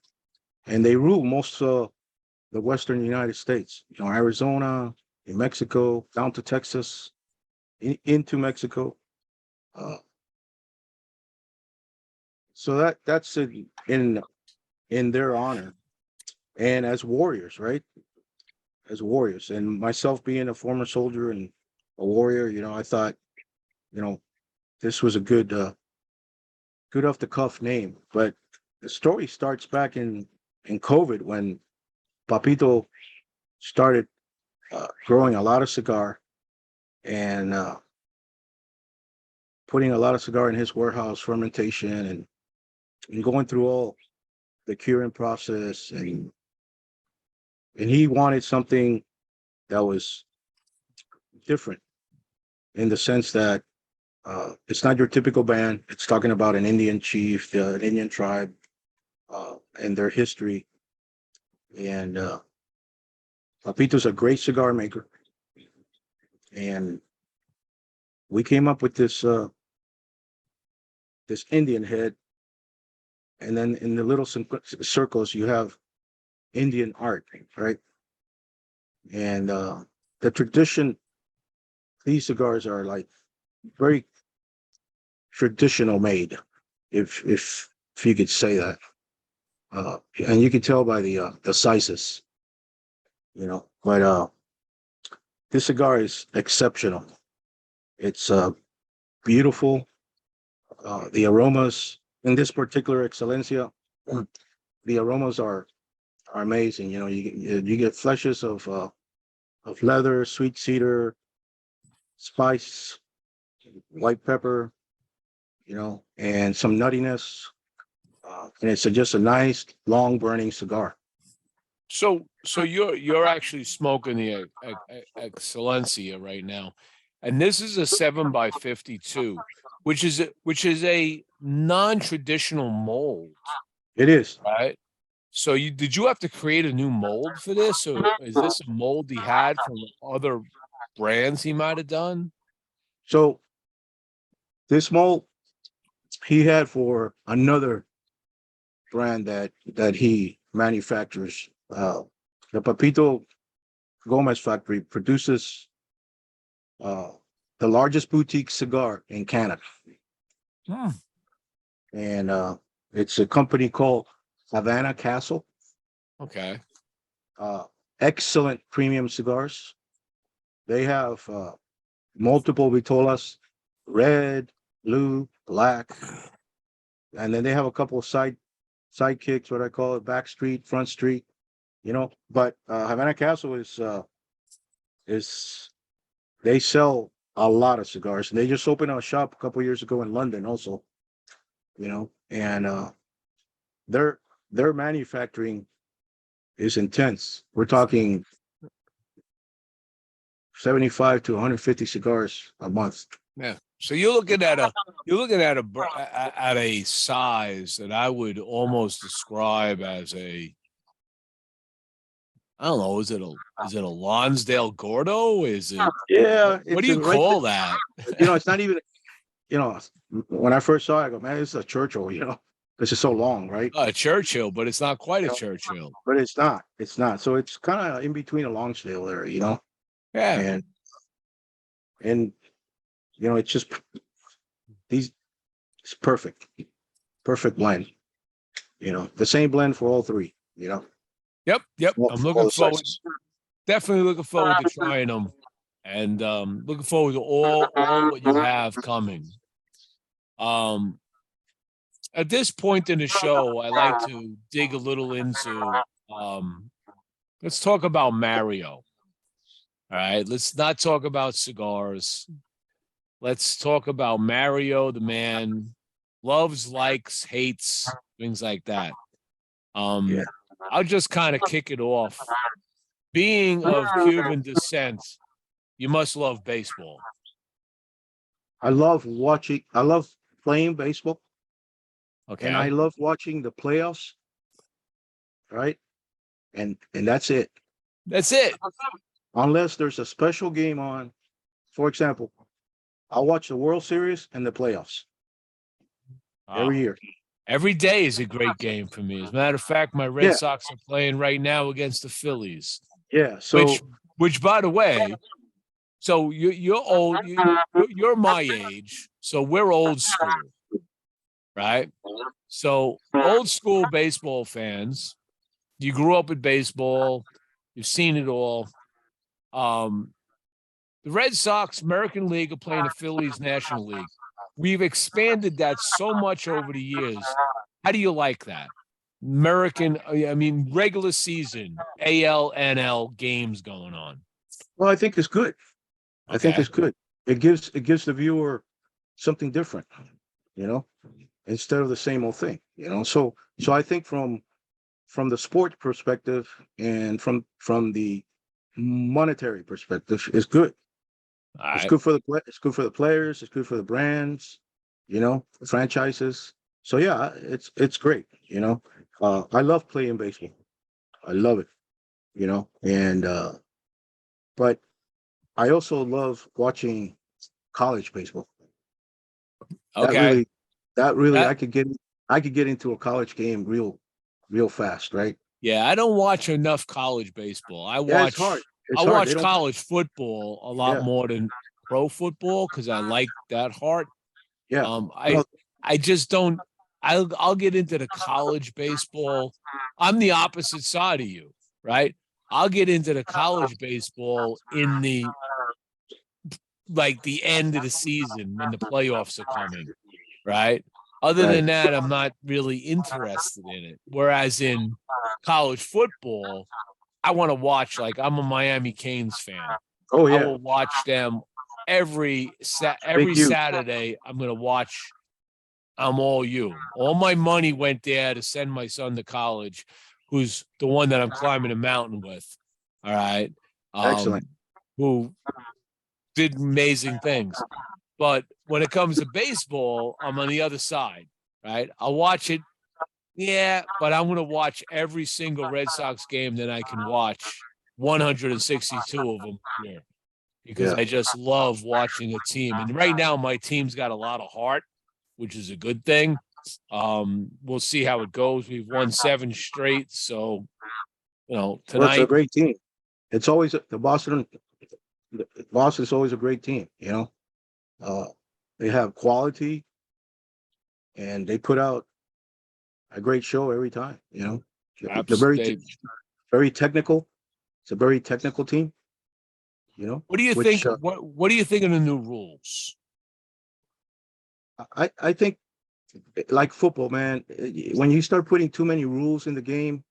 and they ruled most of the western United States. You know, Arizona, New Mexico, down to Texas, into Mexico. Uh, so that's in their honor, and as warriors, right? As warriors, and myself being a former soldier and a warrior, you know, I thought, you know, this was a good off the cuff name. But the story starts back in COVID when Papito started growing a lot of cigar and putting a lot of cigar in his warehouse, fermentation, and going through all the curing process, and he wanted something that was different in the sense that it's not your typical band. It's talking about an Indian chief, an Indian tribe, and their history. And Papito's a great cigar maker, and we came up with this this Indian head, and then in the little circles you have Indian art, right? And the tradition, these cigars are like very traditional made, if you could say that. And you can tell by the sizes, you know. But this cigar is exceptional. It's beautiful. The aromas in this particular Excelencia, the aromas are amazing. You know, you get flashes of leather, sweet cedar, spice, white pepper, you know, and some nuttiness. And it's just a nice long burning cigar. So you're actually smoking the Excelencia right now, and this is a 7x52, which is a non-traditional mold, It is. right? So did you have to create a new mold for this, or is this a mold he had from other brands he might have done? So this mold he had for another brand that he manufactures. The Papito Gomez factory produces the largest boutique cigar in Canada. Hmm. And it's a company called Havana Castle. Okay. Excellent premium cigars. They have multiple vitolas, red, blue, black, and then they have a couple of sidekicks, what I call it, back street, front street, you know. But Havana Castle is they sell a lot of cigars, and they just opened a shop a couple of years ago in London, also, you know. And their manufacturing is intense. We're talking 75 to 150 cigars a month. Yeah. So you're looking at a size that I would almost describe as I don't know, is it a Lonsdale Gordo? Is it Yeah, what do you call that? You know, it's not even, you know, when I first saw it, I go, man, this is a Churchill, you know, because it's so long, right? A Churchill, but it's not quite a Churchill. But it's not. It's not. So it's kind of in between a Lonsdale there, you know. Yeah. And you know, it's just it's perfect. Perfect blend. You know, the same blend for all three, you know. Yep. All- I'm all looking the forward. sizes. Definitely looking forward to trying them, and looking forward to all what you have coming. At this point in the show, I like to dig a little into. Let's talk about Mario. All right, let's not talk about cigars. Let's talk about Mario, the man, loves, likes, hates, things like that. Yeah. I'll just kind of kick it off. Being of Cuban descent, you must love baseball. I love playing baseball, Okay. and I love watching the playoffs, right? And that's it. That's it. Unless there's a special game on. For example, I'll watch the World Series and the playoffs every year. Every day is a great game for me. As a matter of fact, my Red Yeah. Sox are playing right now against the Phillies. Yeah. So Which by the way, so you're old. You're my age, so we're old school, right? So old school baseball fans. You grew up with baseball. You've seen it all. The Red Sox, American League, are playing the Phillies National League. We've expanded that so much over the years. How do you like that? Regular season, AL, NL games going on. well, I think it's good. I think Okay. it's good. It gives the viewer something different, you know, instead of the same old thing, you know. So I think from the sport perspective and from the monetary perspective, it's good. All It's right. good for it's good for the players. It's good for the brands, you know, the franchises. So yeah, it's great. You know, I love playing baseball. I love it. You know, and but I also love watching college baseball. That Okay. that really, That- I could get into a college game real fast, right? Yeah, I don't watch enough college baseball. Yeah, it's hard. I It's hard. They watch don't. college football a lot Yeah, more than pro football because I like that part. yeah. Um, No, I I just don't. I'll get into the college baseball. I'm the opposite side of you, right? I'll get into the college baseball in the like the end of the season when the playoffs are coming, right? Other right. than that, I'm not really interested in it. Whereas in college football, I want to watch. Like I'm a Miami Canes fan. Oh I yeah, will watch them every big you. Saturday. I'm going to watch. I'm all you. All my money went there to send my son to college, who's the one that I'm climbing a mountain with. All right. Excellent. Who did amazing things. But when it comes to baseball, I'm on the other side, right? I'll watch it. Yeah, but I'm going to watch every single Red Sox game that I can watch, 162 of them here, because Yeah. I just love watching a team. And right now, my team's got a lot of heart, which is a good thing. We'll see how it goes. We've won 7 straight. So, Well, it's a tonight, great team. It's always the Boston. Boston's always a great team. They have quality, and they put out a great show every time. They're they, very technical. It's a very technical team. what do you Which think? What do you think of the new rules? I think, like football, man, when you start putting too many rules in the game,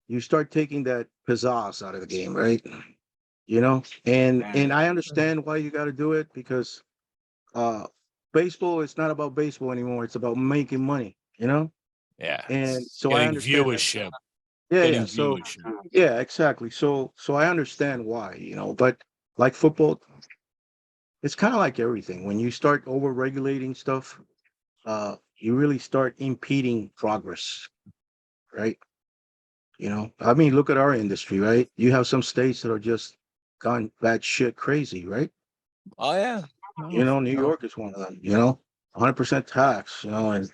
you start taking that pizzazz out of the game, right? And I understand why you got to do it because baseball is not about baseball anymore. It's about making money, Yeah, and so I getting understand that. viewership. Yeah. Getting So viewership. yeah, exactly. So I understand why, but like football, it's kind of like everything. When you start over regulating stuff, you really start impeding progress, right? I mean, look at our industry, right? You have some states that are just gone bad shit crazy, right? Oh yeah. New York is one of them, 100% tax, and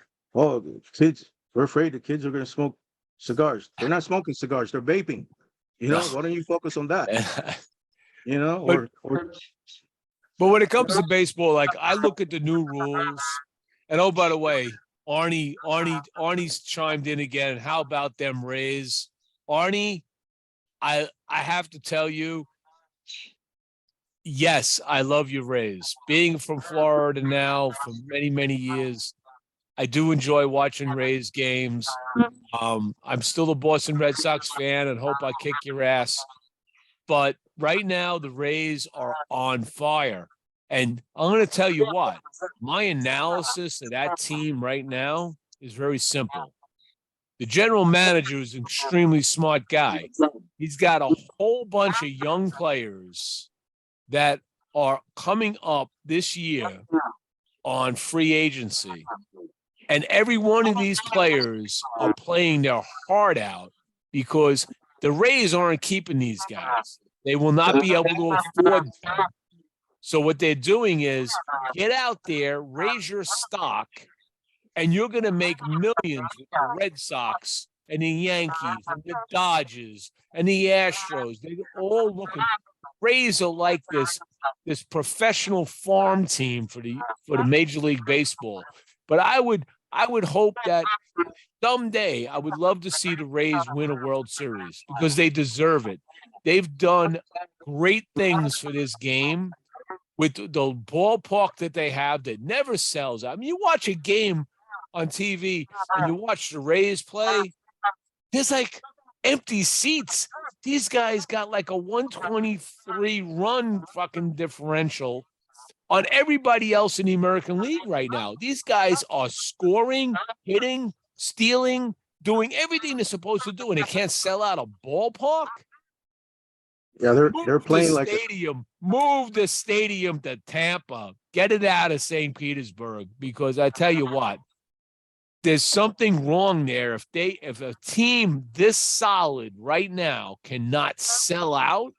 kids, we're afraid the kids are going to smoke cigars. They're not smoking cigars, they're vaping. No. Why don't you focus on that? But Or But when it comes to baseball, like I look at the new rules, and oh, by the way, Arnie's chimed in again. How about them Rays? Arnie, I have to tell you, yes, I love your Rays. Being from Florida now for many, many years, I do enjoy watching Rays games. I'm still a Boston Red Sox fan and hope I kick your ass. But right now, the Rays are on fire. And I'm going to tell you what, my analysis of that team right now is very simple. The general manager is an extremely smart guy. He's got a whole bunch of young players that are coming up this year on free agency. And every one of these players are playing their heart out because the Rays aren't keeping these guys. They will not be able to afford them. So what they're doing is get out there, raise your stock, and you're going to make millions with the Red Sox and the Yankees and the Dodgers and the Astros. They're all looking. Rays are like this professional farm team for the Major League Baseball. But I would hope that someday I would love to see the Rays win a World Series because they deserve it. They've done great things for this game with the ballpark that they have that never sells. I mean, you watch a game on TV and you watch the Rays play, there's like empty seats. These guys got like a 123 run fucking differential on everybody else in the American League right now. These guys are scoring, hitting, stealing, doing everything they're supposed to do, and they can't sell out a ballpark. yeah, they're playing like Move the stadium to Tampa. Get it out of St. Petersburg, because I tell you what, there's something wrong there. If a team this solid right now cannot sell out,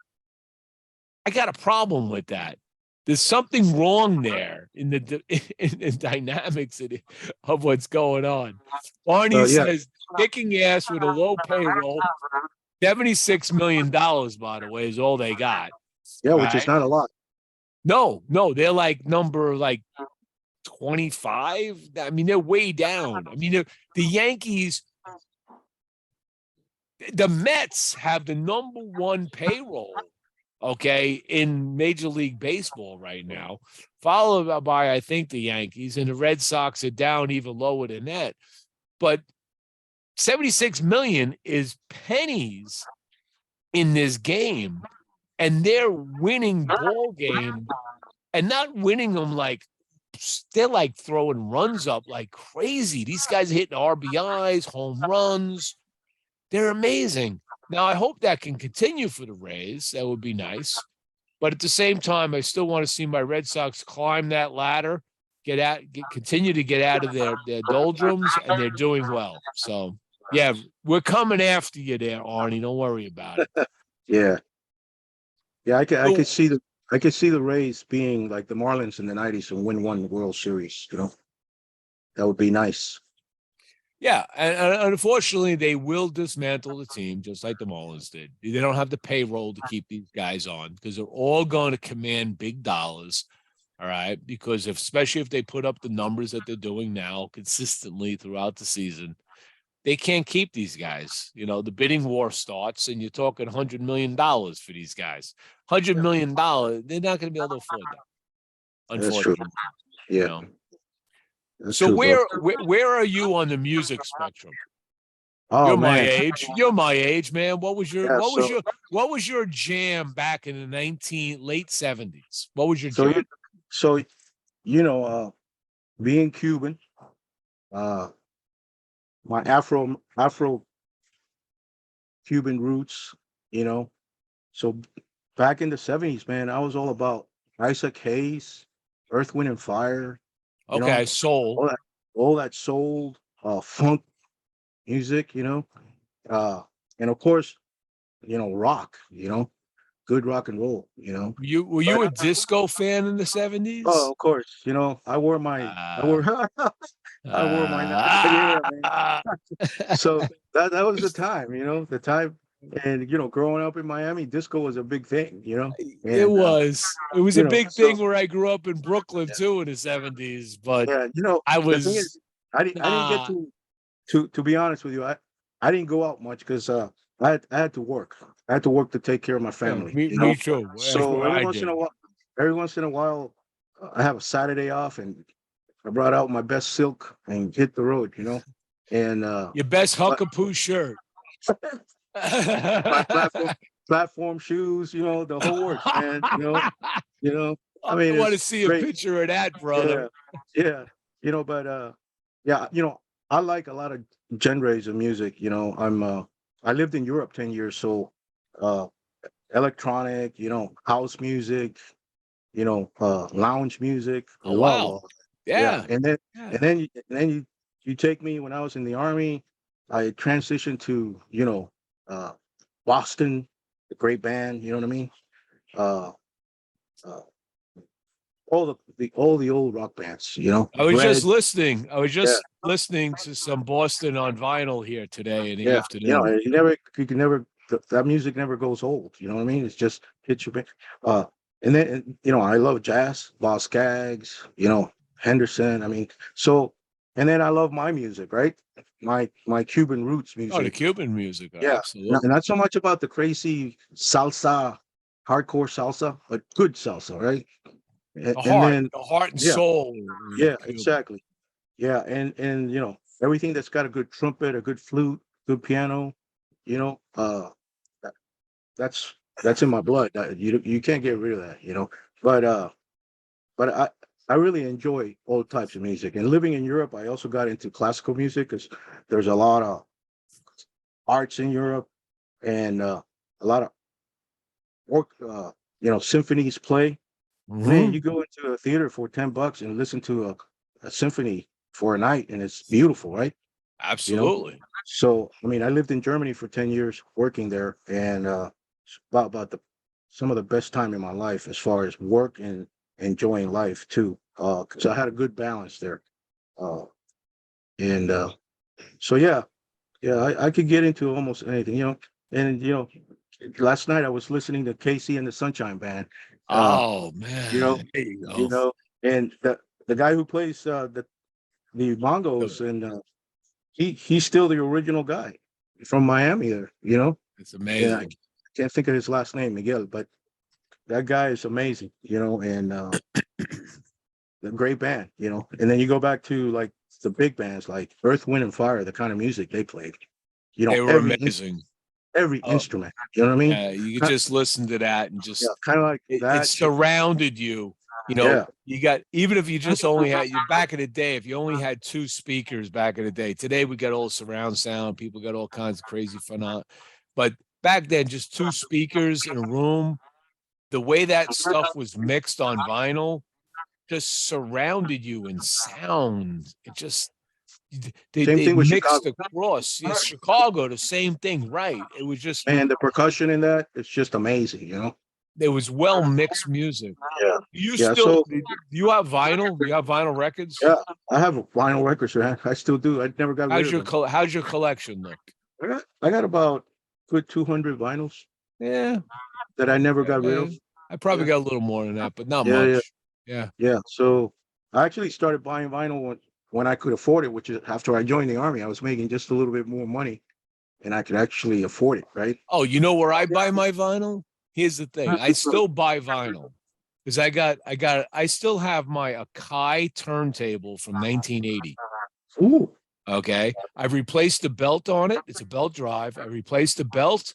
I got a problem with that. There's something wrong there in the dynamics of what's going on. Barney Yeah. says kicking ass with a low payroll. $76 million, by the way, is all they got. Yeah, which Right? is not a lot. No, they're like number 25. I mean, they're way down. I mean, the Yankees, the Mets have the number one payroll, okay, in Major League Baseball right now, followed by, I think, the Yankees, and the Red Sox are down even lower than that. But 76 million is pennies in this game, and they're winning ball game and not winning them they're like throwing runs up like crazy. These guys are hitting RBIs, home runs. They're amazing. Now, I hope that can continue for the Rays. That would be nice. But at the same time, I still want to see my Red Sox climb that ladder, continue to get out of their doldrums, and they're doing well. So, yeah, we're coming after you there, Arnie. Don't worry about it. Yeah. Yeah, I So- could see the Rays being like the Marlins in the 90s and win one World Series, you know. That would be nice. Yeah, and unfortunately, they will dismantle the team just like the Marlins did. They don't have the payroll to keep these guys on because they're all going to command big dollars. All right, because especially if they put up the numbers that they're doing now consistently throughout the season, they can't keep these guys. You know, the bidding war starts, and you're talking $100 million for these guys. $100 million, they're not going to be able to afford that. That's true. Unfortunately, Yeah. you know? That's So true, bro. where are you on the music spectrum? Oh, You're my man. age. You're my age, man. What was your Yeah, what was your jam back in the late 70s? What was your So, jam? so you know, being Cuban, uh, my Afro Cuban roots, you know. So back in the 70s, man, I was all about Isaac Hayes, Earth, Wind and Fire, you know, Okay, soul. all that soul, funk music, you know. Uh, and of course, you know, rock, you know, good rock and roll, you know. Were you a disco fan in the 70s? Oh, of course, you know, I wore I wore my yeah, man. So that was the time, you know, the time, and you know, growing up in Miami, disco was a big thing, you know. It And was. It was you a know, big so thing where I grew up in Brooklyn too in the 70s, but yeah, you know, I the thing was is, I didn't get to be honest with you, I didn't go out much because I had to work. I had to work to take care of my family, you know. me too. That's So what I did. every once in a while, I have a Saturday off, and I brought out my best silk and hit the road, you know. And Your best Huckapoo shirt. my platform shoes, you know, the whole works, man. You know. I I mean, want to it's see a great. picture of that, brother. Yeah. You know, but yeah, you know, I like a lot of genres of music. You know, I lived in Europe 10 years, so uh electronic, you know, house music, you know, lounge music. I Oh love wow. all that. Yeah. Yeah. And then you take me when I was in the army, I transitioned to, you know, uh Boston, the great band, you know what I mean? Uh uh all the old rock bands, you know, I was just Bread, listening. I was yeah, just listening to some Boston on vinyl here today in the yeah, you know, afternoon. you can never that music never goes old, you know what I mean? It's just hits you back. Uh and then you know, I love jazz, Boss Skaggs, you know, Henderson. I mean, so and then I love my music, right? My Cuban roots Oh, the music. Cuban music. Yeah. Absolutely. Not so much about the crazy salsa, hardcore salsa, but good salsa, right? And then The heart and yeah, soul of yeah, Cuba. exactly. Yeah, and you know, everything that's got a good trumpet, a good flute, good piano, you know, that, that's in my blood. You can't get rid of that, you know. But but I really enjoy all types of music. And living in Europe, I also got into classical music because there's a lot of arts in Europe, and a lot of work, you know, symphonies play. Man, Mhm. you go into a theater for $10 and listen to a symphony for a night, and it's beautiful, right? You know. Absolutely. So, I mean, I lived in Germany for 10 years working there, and it's about the some of the best time in my life as far as work and enjoying life too. Because I had a good balance there. And so yeah, I could get into almost anything, And last night I was listening to Casey and the Sunshine Band. Oh You know, man, there you you go. know, and the guy who plays the bongos, and he's still the original guy from Miami there. It's Yeah, amazing. I can't think of his last name, Miguel, but that guy is amazing. And a great band. And then you go back to like the big bands like Earth, Wind and Fire, the kind of music they played. They were amazing. Every Oh, instrument. You know what I mean? you could just listen to that and Yeah, just kind of like it that. surrounded you. Yeah. You got, even if you just only had, you back in the day, if you only had two speakers back in the day. Today we got all surround sound. People got all kinds of crazy fun on. But back then, just two speakers in a room. The way that stuff was mixed on vinyl just surrounded you in sound. It just Same they thing with mixed Chicago. across. Yeah, Chicago, the same thing, right? It was just, And the percussion in that, it's just amazing. there was well mixed music. Yeah. You Yeah. still, So do you have vinyl? You have vinyl records? yeah, I have a vinyl records, man. I still do. I never got rid of them. How's your collection look? I got about good 200 vinyls Yeah, that I never got rid of. I probably Yeah. got a little more than that, but not Yeah, yeah. much. Yeah. Yeah. So I actually started buying vinyl when I could afford it, which is after I joined the army. I was making just a little bit more money and I could actually afford it, right? Oh, you know where I buy my vinyl? Here's the thing. I still buy vinyl because I still have my Akai turntable from 1980. Ooh. Okay. I've replaced the belt on it. It's a belt drive. I replaced the belt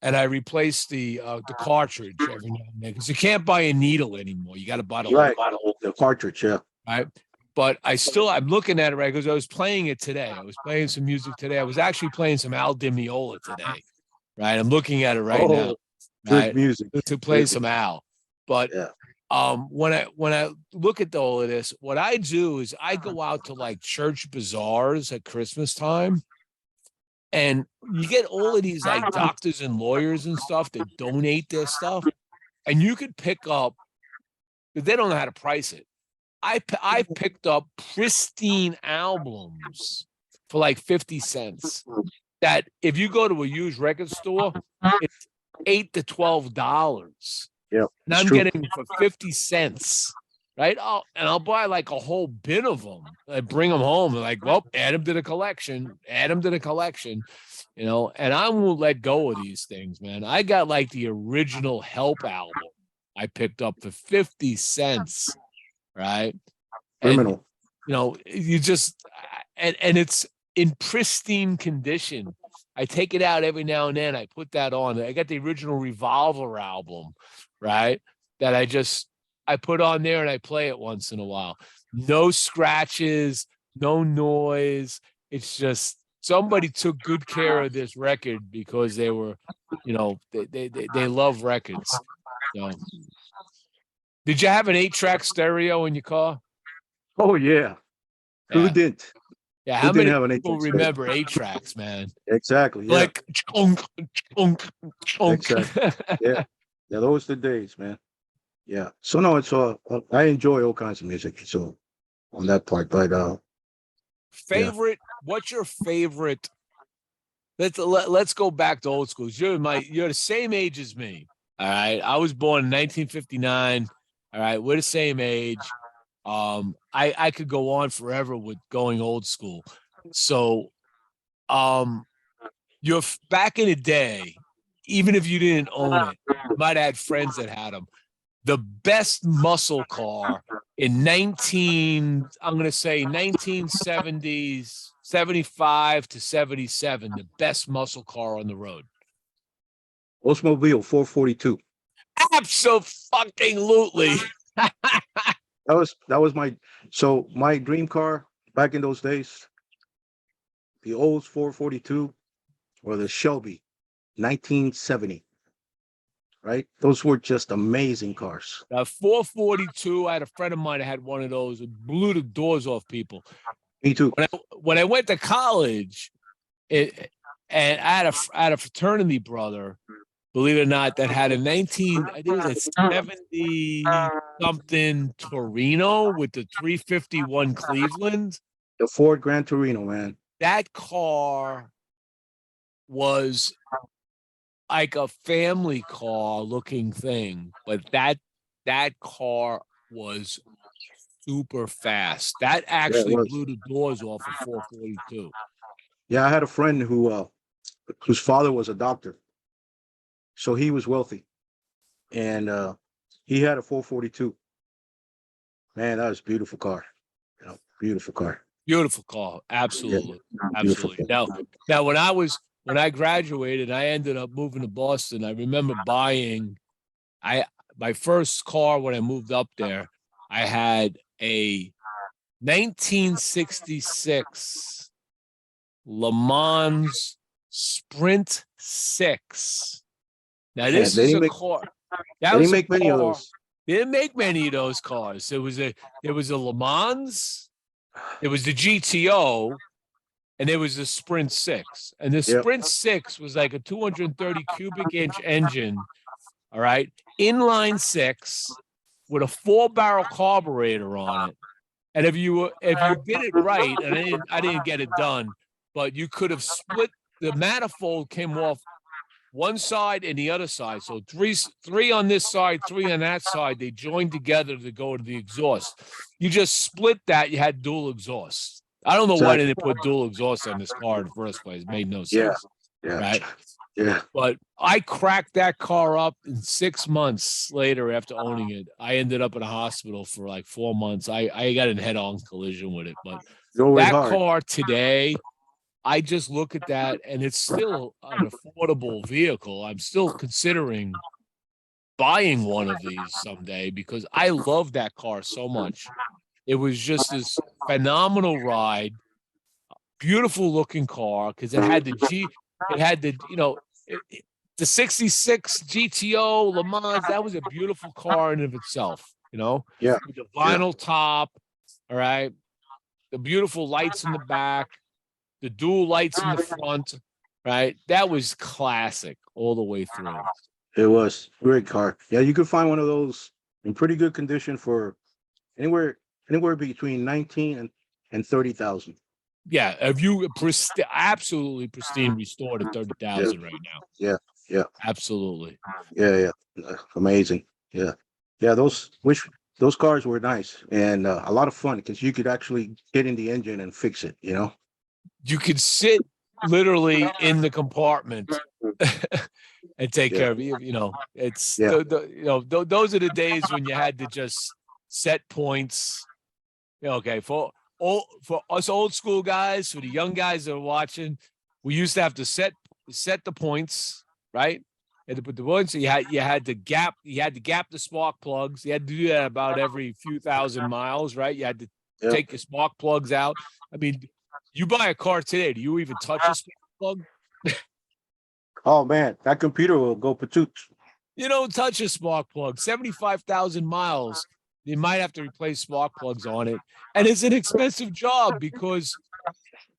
and I replaced the cartridge every now and then because you can't buy a needle anymore. You got to buy the Right. whole The cartridge, yeah. right. But I'm looking at it right because I was playing it today. I was playing some music today. I was actually playing some Al Di Meola today. Right. I'm looking at it right now. Good Right. music. To play some Al. But Yeah. when I look at all of this, what I do is I go out to like church bazaars at Christmas time, and you get all of these like doctors and lawyers and stuff that donate their stuff, and you could pick up, but they don't know how to price it. I picked up pristine albums for like 50 cents. That if you go to a used record store, it's $8 to $12. Yeah. And I'm getting them for 50 cents, right? I'll buy like a whole bin of them. I bring them home. And like, well, add them to the collection. Add them to the collection, and I won't let go of these things, man. I got like the original Help album I picked up for 50 cents, right? Criminal. And, you just, and it's in pristine condition. I take it out every now and then. I put that on. I got the original Revolver album, right? That I put on there and I play it once in a while. No scratches, no noise. It's just somebody took good care of this record because they were, they love records. So, did you have an 8-track stereo in your car? Oh yeah. Who didn't? Yeah, Who how didn't many have an people 8-track remember 8-tracks, man? Exactly. Yeah. Like chunk, chunk, chunk. Exactly. Yeah. Yeah, those are the days, man. Yeah. So no, it's I enjoy all kinds of music. So on that part, but favorite, what's your favorite? Let's go back to old school. You're the same age as me. All right. I was born in 1959. All right, we're the same age. I could go on forever with going old school. So you're back in the day, even if you didn't own it, you might have had friends that had them. The best muscle car in I'm going to say 1970s, 75 to 77, the best muscle car on the road. Oldsmobile 442. Absolutely. That was my dream car back in those days. The Olds 442 or the Shelby 1970. Right? Those were just amazing cars. 442, I had a friend of mine that had one of those. It blew the doors off people. Me too. When I went to college, and I had a fraternity brother believe it or not, that had a 19, I think it was a 70 something Torino with the 351 Cleveland. The Ford Gran Torino, man. That car was like a family car looking thing, but that car was super fast. That actually was. blew the doors off of 442. Yeah, I had a friend whose father was a doctor, so he was wealthy, and he had a 442. Man, that was a beautiful car. You know, beautiful car. Beautiful car. Absolutely. Beautiful Absolutely. car. Now when I graduated, I ended up moving to Boston. I remember buying my first car when I moved up there. I had a 1966 Le Mans Sprint 6. Now Man, this they is didn't a make car. they That didn't was a make many of car. those. They didn't make many of those cars. There was a Le Mans, there was the GTO, and there was the Sprint 6. And the Yep. Sprint 6 was like a 230 cubic inch engine, all right, inline 6 with a 4-barrel carburetor on it. And if you did it right, and I didn't get it done, but you could have split the manifold came off one side and the other side. So three on this side, 3 on that side. They joined together to go to the exhaust. You just split that. You had dual exhaust. I don't know why they didn't put dual exhaust on this car in the first place. It made no sense. Yeah. Right. Yeah. But I cracked that car up in 6 months later after owning it. I ended up in a hospital for like 4 months. I got in head-on collision with it. But Go that hard. car today, I just look at that and it's still an affordable vehicle. I'm still considering buying one of these someday because I love that car so much. It was just this phenomenal ride, beautiful looking car because it had the 66 GTO Le Mans. That was a beautiful car in and of itself, Yeah. with the vinyl top, all right, the beautiful lights in the back, the dual lights in the front, right? That was classic all the way through. It was great car. Yeah, you could find one of those in pretty good condition for anywhere between 19 and 30,000. Yeah, if you absolutely pristine restored at 30,000 right now. Yeah. Absolutely. Yeah. Amazing. Yeah. Those cars were nice and a lot of fun because you could actually get in the engine and fix it. You could sit literally in the compartment and take care of it. It's those are the days when you had to just set points. Okay, for us old school guys, for the young guys that are watching, we used to have to set the points, right? And to put the points, you had to gap the spark plugs. You had to do that about every few thousand miles, right? You had to take your spark plugs out. I mean, you buy a car today, do you even touch a spark plug? Oh man, that computer will go patoot. You don't touch a spark plug. 75,000 miles, you might have to replace spark plugs on it. And it's an expensive job because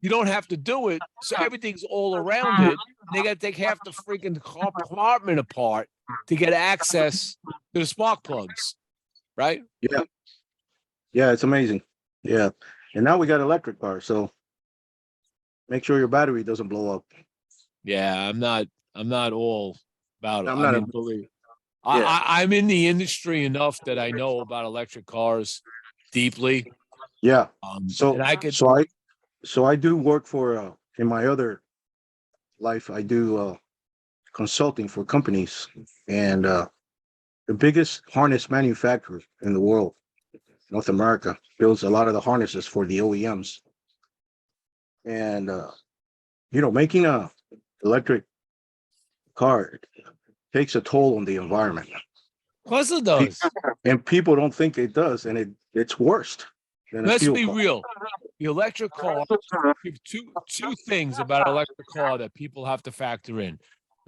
you don't have to do it. So everything's all around it. They got to take half the freaking compartment apart to get access to the spark plugs, right? Yeah, it's amazing. Yeah. And now we got electric cars, so make sure your battery doesn't blow up. Yeah, I'm not all about it. Yeah. I'm in the industry enough that I know about electric cars deeply. Yeah. And I could So I do work for in my other life, I do consulting for companies, and the biggest harness manufacturer in the world, North America, builds a lot of the harnesses for the OEMs. And making a electric car takes a toll on the environment. Of course it does. And people don't think it does, and it's worse than a Let's fuel be car. real. The electric car, two things about an electric car that people have to factor in.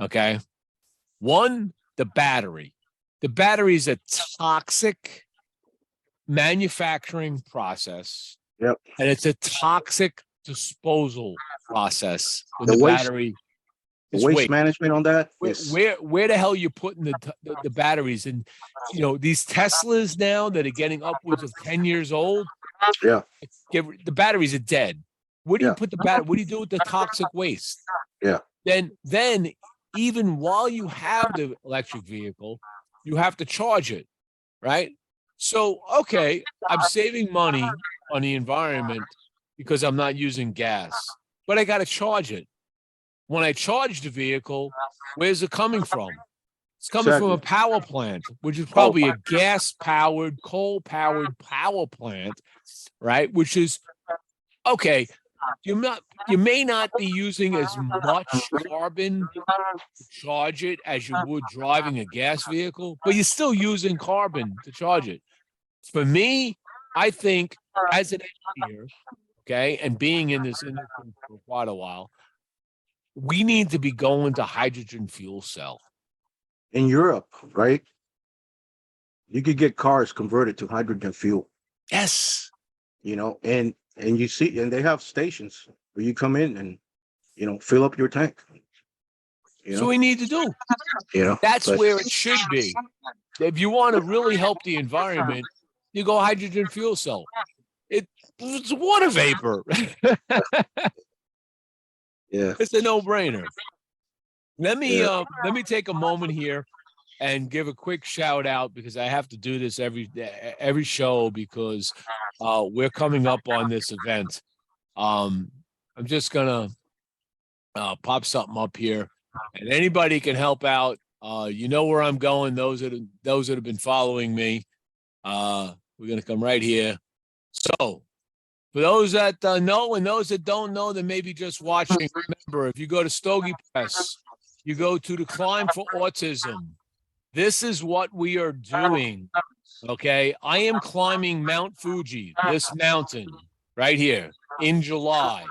Okay. One, the battery. The battery is a toxic manufacturing process. Yep. And it's a toxic disposal process when The the waste- battery It's waste weight. management on that Where, is where the hell you putting the batteries? And these Teslas now that are getting upwards of 10 years old, yeah, the batteries are dead. Where do you Yeah. put the battery? What do you do with the toxic waste? yeah, Then even while you have the electric vehicle, you have to charge it, right? So, okay, I'm saving money on the environment because I'm not using gas, but I got to charge it. When I charge the vehicle, where's it coming from? It's coming from a Exactly. power plant, which is probably a gas-powered, coal-powered power plant, right? Which is okay. You may not be using as much carbon to charge it as you would driving a gas vehicle, but you're still using carbon to charge it. For me, I think as an engineer, okay, and being in this industry for quite a while, we need to be going to hydrogen fuel cell. in Europe, right? You could get cars converted to hydrogen fuel, Yes. and you see, and they have stations where you come in and fill up your tank. So we need to do. That's but- where it should be. If you want to really help the environment, you go hydrogen fuel cell. It's water vapor. Yeah, It's a no-brainer. Let me Yeah. let me take a moment here and give a quick shout out because I have to do this every show because we're coming up on this event. I'm just gonna pop something up here, and anybody can help out. You know where I'm going. Those that have been following me. We're gonna come right here. So, for those that know and those that don't know, that may be just watching, remember, if you go to Stogie Press, you go to the Climb for Autism. This is what we are doing, okay? I am climbing Mount Fuji, this mountain right here in July.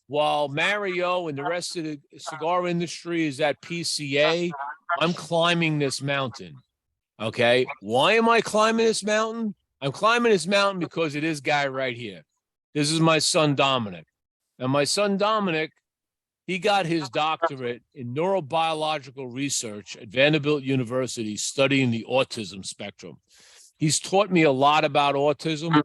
While Mario and the rest of the cigar industry is at PCA, I'm climbing this mountain, okay? Why am I climbing this mountain? I'm climbing this mountain because of this guy right here. This is my son, Dominic. And my son, Dominic, he got his doctorate in neurobiological research at Vanderbilt University studying the autism spectrum. He's taught me a lot about autism,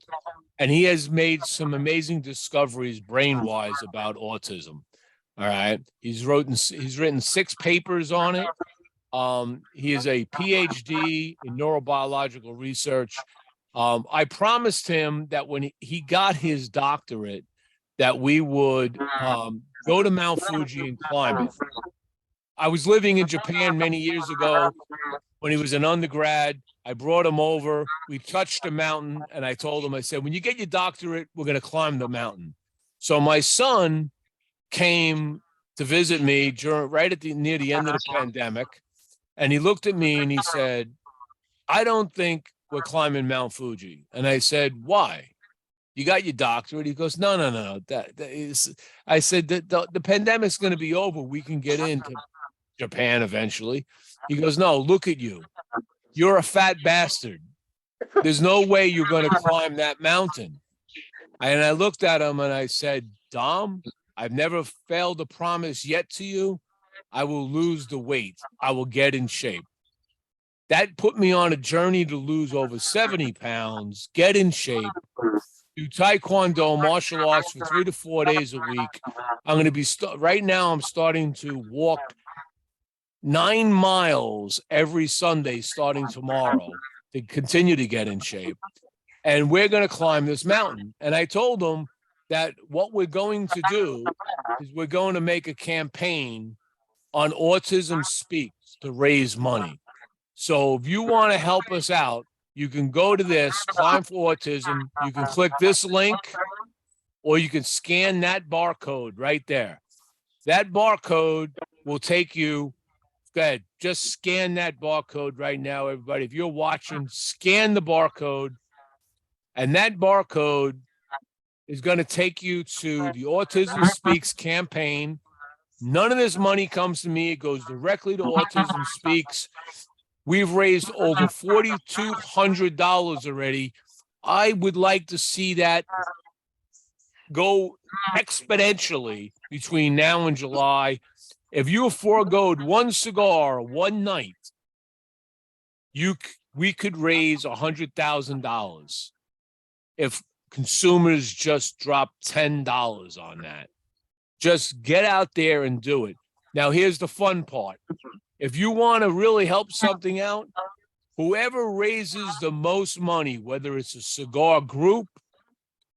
and he has made some amazing discoveries brain-wise about autism. All right. He's written 6 papers on it. He is a PhD in neurobiological research. I promised him that when he got his doctorate, that we would go to Mount Fuji and climb it. I was living in Japan many years ago when he was an undergrad. I brought him over. We touched the mountain, and I told him, I said, when you get your doctorate, we're going to climb the mountain. So my son came to visit me near the end of the pandemic, and he looked at me and he said, I don't think we're climbing Mount Fuji. And I said, why? You got your doctorate? He goes, no. That is, I said, the pandemic's going to be over. We can get into Japan eventually. He goes, no, look at you. You're a fat bastard. There's no way you're going to climb that mountain. And I looked at him and I said, Dom, I've never failed a promise yet to you. I will lose the weight. I will get in shape. That put me on a journey to lose over 70 pounds, get in shape, do Taekwondo, martial arts for 3 to 4 days a week. I'm going to be, right now I'm starting to walk 9 miles every Sunday starting tomorrow to continue to get in shape. And we're going to climb this mountain. And I told him that what we're going to do is we're going to make a campaign on Autism Speaks to raise money. So if you want to help us out, you can go to this, Climb for Autism. You can click this link, or you can scan that barcode right there. That barcode will take you. Go ahead, just scan that barcode right now, everybody. If you're watching, scan the barcode, and that barcode is going to take you to the Autism Speaks campaign. None of this money comes to me. It goes directly to Autism Speaks. We've raised over $4,200 already. I would like to see that go exponentially between now and July. If you foregoed one cigar one night, we could raise $100,000 if consumers just drop $10 on that. Just get out there and do it. Now, here's the fun part. If you want to really help something out, whoever raises the most money, whether it's a cigar group,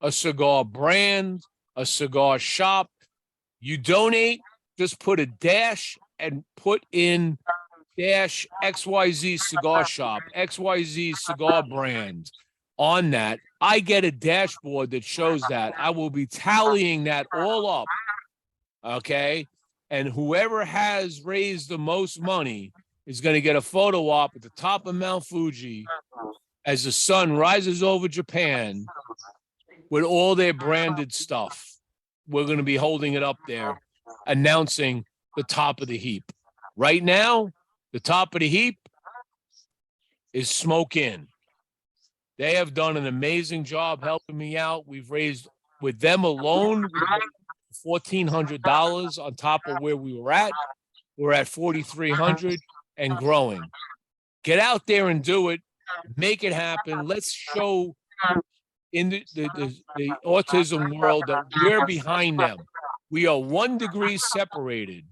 a cigar brand, a cigar shop, you donate, just put a dash and put in dash XYZ cigar shop, XYZ cigar brand on that. I get a dashboard that shows that. I will be tallying that all up. Okay. And whoever has raised the most money is going to get a photo op at the top of Mount Fuji as the sun rises over Japan with all their branded stuff. We're going to be holding it up there, announcing the top of the heap. Right now, the top of the heap is Smoke Inn. They have done an amazing job helping me out. We've raised, with them alone, $1,400 on top of where we were at. We're at 4,300 and growing. Get out there and do it. Make it happen. Let's show in the autism world that we're behind them. We are 1 degree separated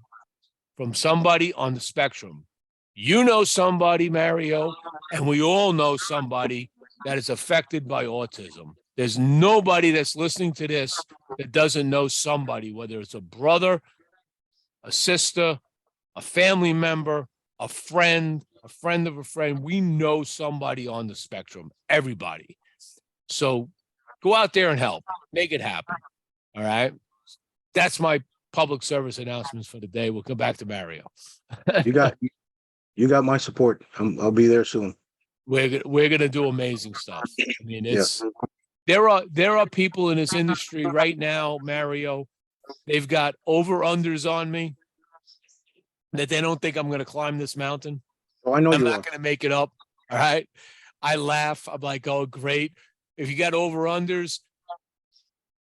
from somebody on the spectrum. You know somebody, Mario, and we all know somebody that is affected by autism. There's nobody that's listening to this that doesn't know somebody, whether it's a brother, a sister, a family member, a friend of a friend. We know somebody on the spectrum, everybody. So go out there and help. Make it happen. All right? That's my public service announcements for the day. We'll come back to Mario. You got my support. I'll be there soon. We're gonna do amazing stuff. I mean, there are people in this industry right now, Mario. They've got over-unders on me that they don't think I'm gonna climb this mountain. Oh, I know I'm you not are. gonna make it up. All right. I laugh. I'm like, oh, great. If you got over-unders,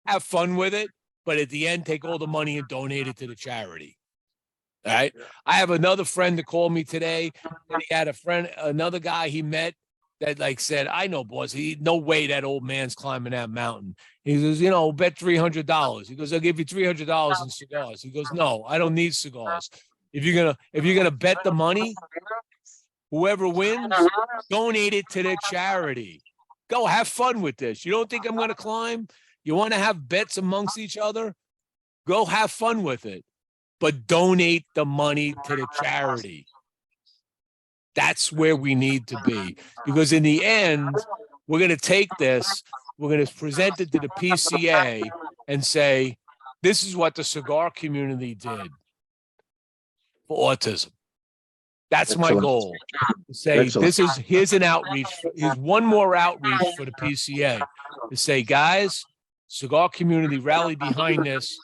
have fun with it. But at the end, take all the money and donate it to the charity. All right. I have another friend that called me today, and he had another guy he met that like said, I know, boss, no way that old man's climbing that mountain. He says, bet $300. He goes, I'll give you $300 in cigars. He goes, no, I don't need cigars. If you're gonna bet the money, whoever wins, donate it to the charity. Go have fun with this. You don't think I'm gonna climb? You want to have bets amongst each other? Go have fun with it. But donate the money to the charity. That's where we need to be. Because in the end, we're going to take this, we're going to present it to the PCA and say, this is what the cigar community did for autism. That's my goal. To say, here's an outreach. Here's one more outreach for the PCA to say, guys, cigar community rally behind this.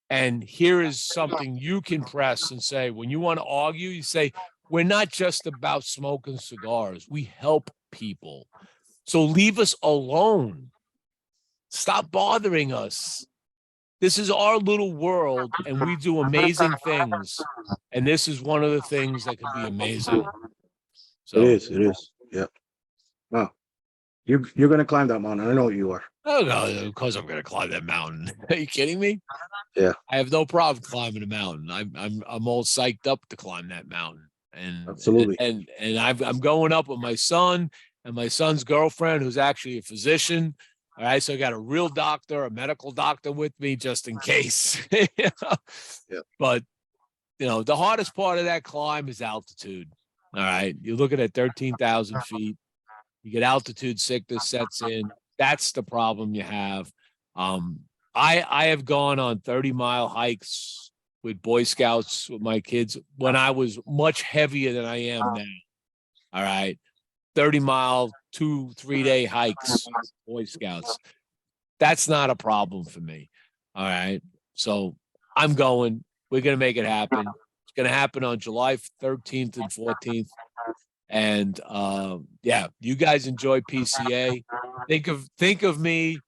And here is something you can press and say, when you want to argue, you say, we're not just about smoking cigars. We help people. So leave us alone. Stop bothering us. This is our little world, and we do amazing things. And this is one of the things that can be amazing. So It is. Yeah. Wow. You're going to climb that mountain. I know you are. Oh, no, of course I'm going to climb that mountain. Are you kidding me? Yeah. I have no problem climbing a mountain. I'm all psyched up to climb that mountain. And Absolutely. And I'm going up with my son and my son's girlfriend, who's actually a physician. All right. So I got a real doctor, a medical doctor with me just in case. Yeah. But the hardest part of that climb is altitude. All right. You're looking at 13,000 feet. You get altitude sickness sets in. That's the problem you have. I have gone on 30-mile hikes with Boy Scouts with my kids when I was much heavier than I am now. All right. 30-mile, 2-3 day hikes, Boy Scouts. That's not a problem for me. All right. So I'm going. We're going to make it happen. It's going to happen on July 13th and 14th. And you guys enjoy PCA. Think of me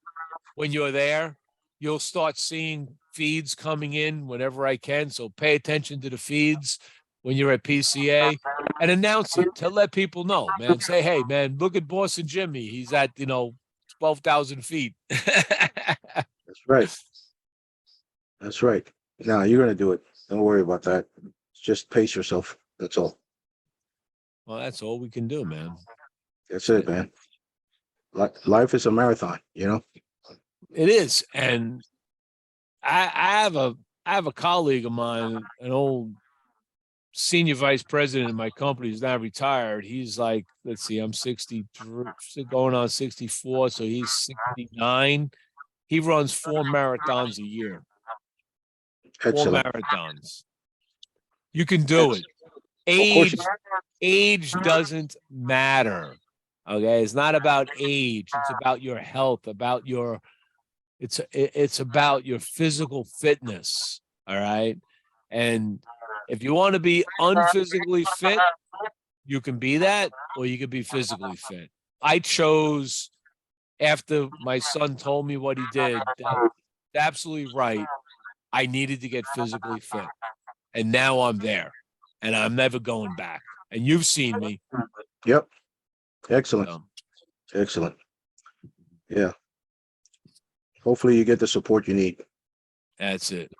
when you're there. you'll start seeing feeds coming in whenever I can. So pay attention to the feeds when you're at PCA and announce it to let people know, man. Say, hey, man, look at Boston Jimmie. He's at, 12,000 feet. That's right. That's right. Now you're gonna do it. Don't worry about that. Just pace yourself. That's all. Well, that's all we can do, man. That's it, man. Life is a marathon, you know? It is. And I have a colleague of mine, an old senior vice president in my company who's now retired. He's like, let's see, I'm 63, going on 64. So he's 69. He runs 4 marathons a year. 4 Excellent. marathons. You can do it. Age doesn't matter. Okay. It's not about age. It's about your health, about your, it's about your physical fitness. All right. And if you want to be unphysically fit, you can be that, or you can be physically fit. I chose, after my son told me what he did, that absolutely right. I needed to get physically fit. And now I'm there. And I'm never going back. And you've seen me. Yep. Excellent. So, Excellent. Yeah. Hopefully you get the support you need. that's it.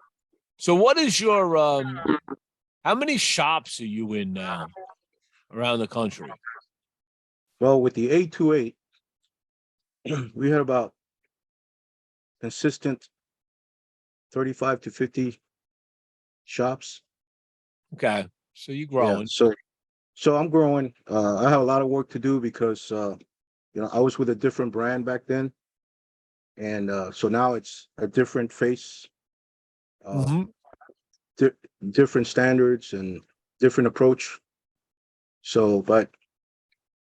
So what is your how many shops are you in now around the country? Well, with the 828, we had about consistent 35 to 50 shops. Okay. So you're Yeah, growing. so I'm growing. I have a lot of work to do because I was with a different brand back then. And so now it's a different face, Mhm. different standards and different approach. So, but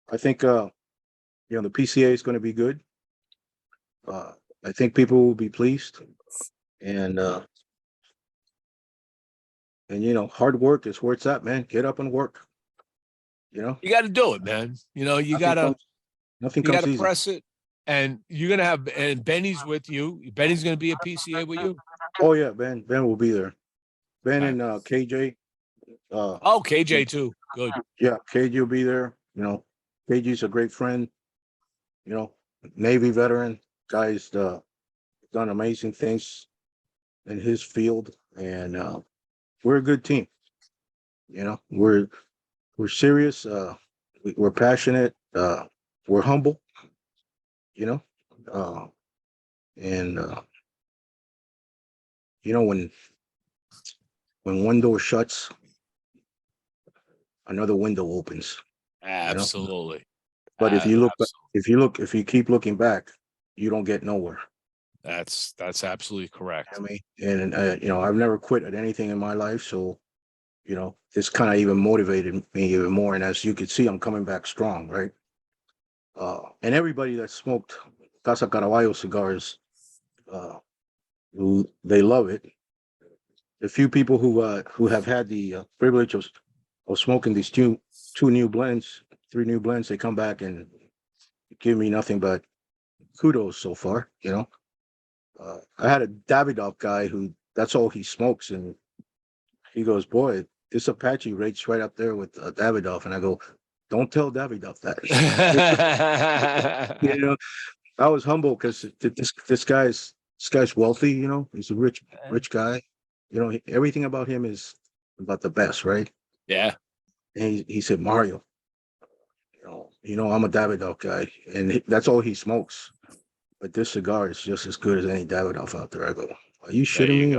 I think the PCA is going to be good. I think people will be pleased, and hard work is where it's at, man. Get up and work. You got to do it, man. You Nothing comes easy. press it. And you're going to have, and Benny's with you. Benny's going to be at PCA with you. Oh yeah, Ben will be there. Ben Right. and KJ. Oh, KJ too. Good. Yeah, KJ will be there. KJ's a great friend. Navy veteran. Guy's done amazing things in his field, and we're a good team. We're serious. We're passionate. We're humble. And when one door shuts, another window opens. Absolutely. But if you keep looking back, you don't get nowhere. That's absolutely correct. I mean, and I've never quit at anything in my life, so this kind of even motivated me even more. And as you can see, I'm coming back strong, right? And everybody that smoked Caraballo cigars, they love it. The few people who have had the privilege of smoking these three new blends, they come back and give me nothing but kudos so far. I had a Davidoff guy who that's all he smokes, and he goes, "Boy, this Apache rates right up there with Davidoff." And I go, "Don't tell Davidoff that." I was humble because this guy's wealthy. He's a rich guy. Everything about him is about the best, right? Yeah. And he said, "Mario, I'm a Davidoff guy, and that's all he smokes. But this cigar is just as good as any Davidoff out there." I go, "Are you shitting me?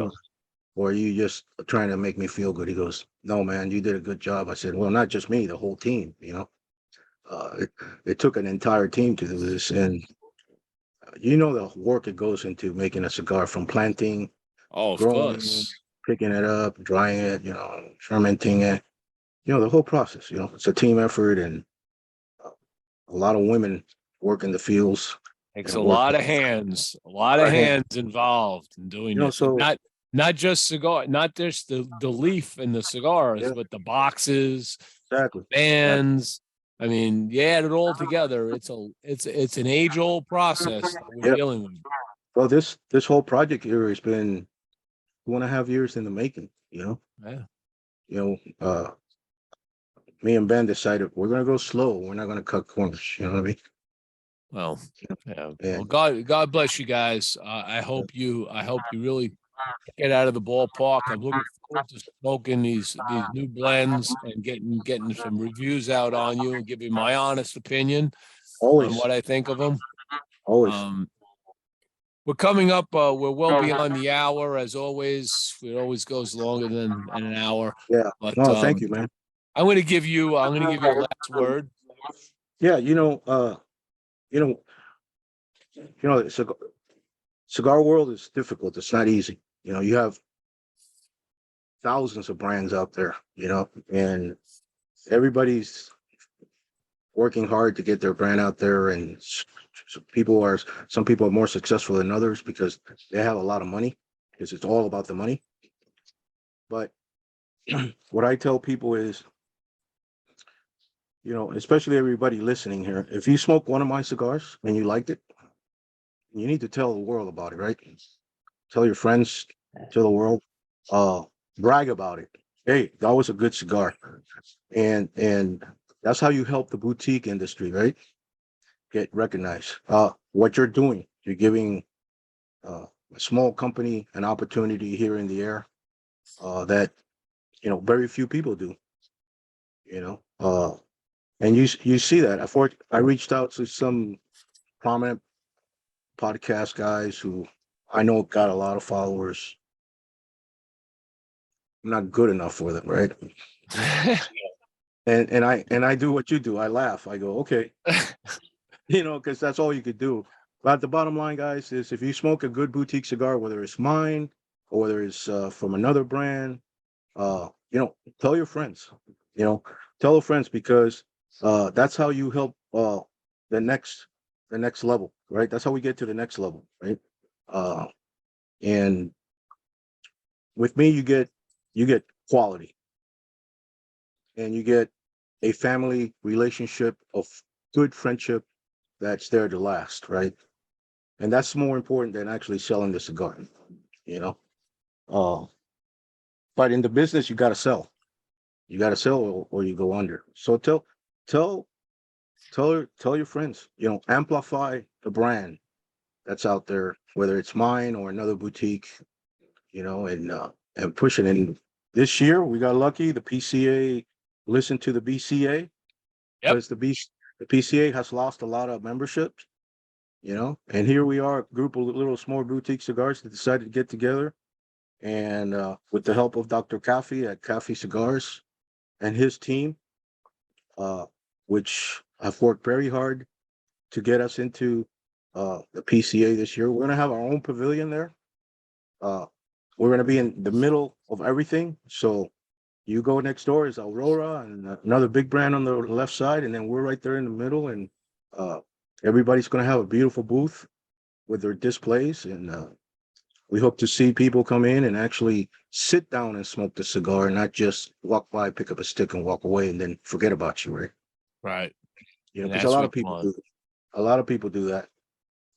Or are you just trying to make me feel good?" He goes, "No, man, you did a good job." I said, "Well, not just me, the whole team, it took an entire team to do this. And the work it goes into making a cigar, from planting, Oh, of growing, course. picking it up, drying it, fermenting it, the whole process. It's a team effort, and a lot of women work in the fields. Takes a lot of hands, involved in doing this. So Not just cigar, not just the leaf and the cigars, Yeah. but the boxes, exactly. bands. I mean, you add it all together. It's an age-old process that we're Yep. dealing with. Well, this whole project here has been 2.5 years in the making. Yeah. Me and Ben decided we're gonna go slow. We're not gonna cut corners. You know what I mean? Well, yeah. Yeah. Well, God bless you guys. I hope you really get out of the ballpark. I'm looking forward to smoking these new blends and getting some reviews out on you and giving my honest opinion on Always, what I think of them. always. Um, we're coming up. We're well beyond the hour, as always. It always goes longer than an hour. Yeah. But No, thank you, man. I'm going to give you the last word. Yeah, the cigar world is difficult. It's not easy. You have thousands of brands out there, and everybody's working hard to get their brand out there. And some people are more successful than others because they have a lot of money, because it's all about the money. But what I tell people is, especially everybody listening here, if you smoke one of my cigars and you liked it, you need to tell the world about it, right? Tell your friends, tell the world, brag about it. Hey, that was a good cigar. And that's how you help the boutique industry, right? Get recognized. What you're doing, you're giving a small company an opportunity here in the air that very few people do. And you see that. I reached out to some prominent podcast guys who I know got a lot of followers. I'm not good enough for them, right? And I do what you do. I laugh. I go, okay, because that's all you could do. But the bottom line, guys, is if you smoke a good boutique cigar, whether it's mine or whether it's from another brand, tell your friends. Tell your friends, because that's how you help the next level, right? That's how we get to the next level, right? And with me, you get quality, and you get a family relationship of good friendship that's there to last, right? And that's more important than actually selling the cigar, you know. Uh, but in the business, you got to sell. You got to sell, or you go under. So tell tell your friends, amplify the brand that's out there, whether it's mine or another boutique, and push it. And this year we got lucky. The PCA listened to the BCA, Yep. because the PCA has lost a lot of memberships, and here we are, a group of little small boutique cigars that decided to get together, and with the help of Dr. Kafi at Kafi Cigars and his team, which have worked very hard to get us into the PCA this year. We're going to have our own pavilion there. We're going to be in the middle of everything. So you go next door is Aurora and another big brand on the left side, and then we're right there in the middle. And everybody's going to have a beautiful booth with their displays. And we hope to see people come in and actually sit down and smoke the cigar, not just walk by, pick up a stick, and walk away, and then forget about you, right? Right. And Because that's a lot what of you people want. do. A lot of people do that.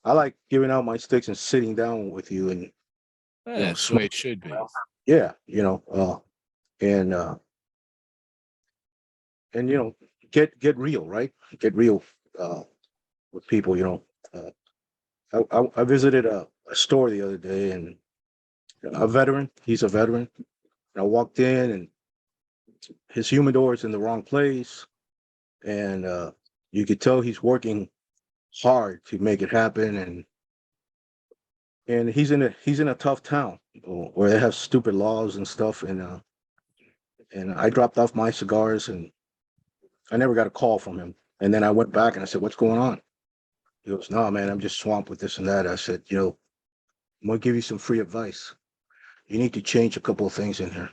I like giving out my sticks and sitting down with you, and Yeah, that's the way it should be. yeah, and get real, right? Get real with people. I visited a store the other day, and a veteran. He's a veteran. And I walked in, and his humidor is in the wrong place, and you could tell he's working hard to make it happen, and he's in a tough town where they have stupid laws and stuff, and I dropped off my cigars, and I never got a call from him. And then I went back and I said, "What's going on?" He goes, "No, man, I'm just swamped with this and that." I said, "I'm gonna give you some free advice. You need to change a couple of things in here,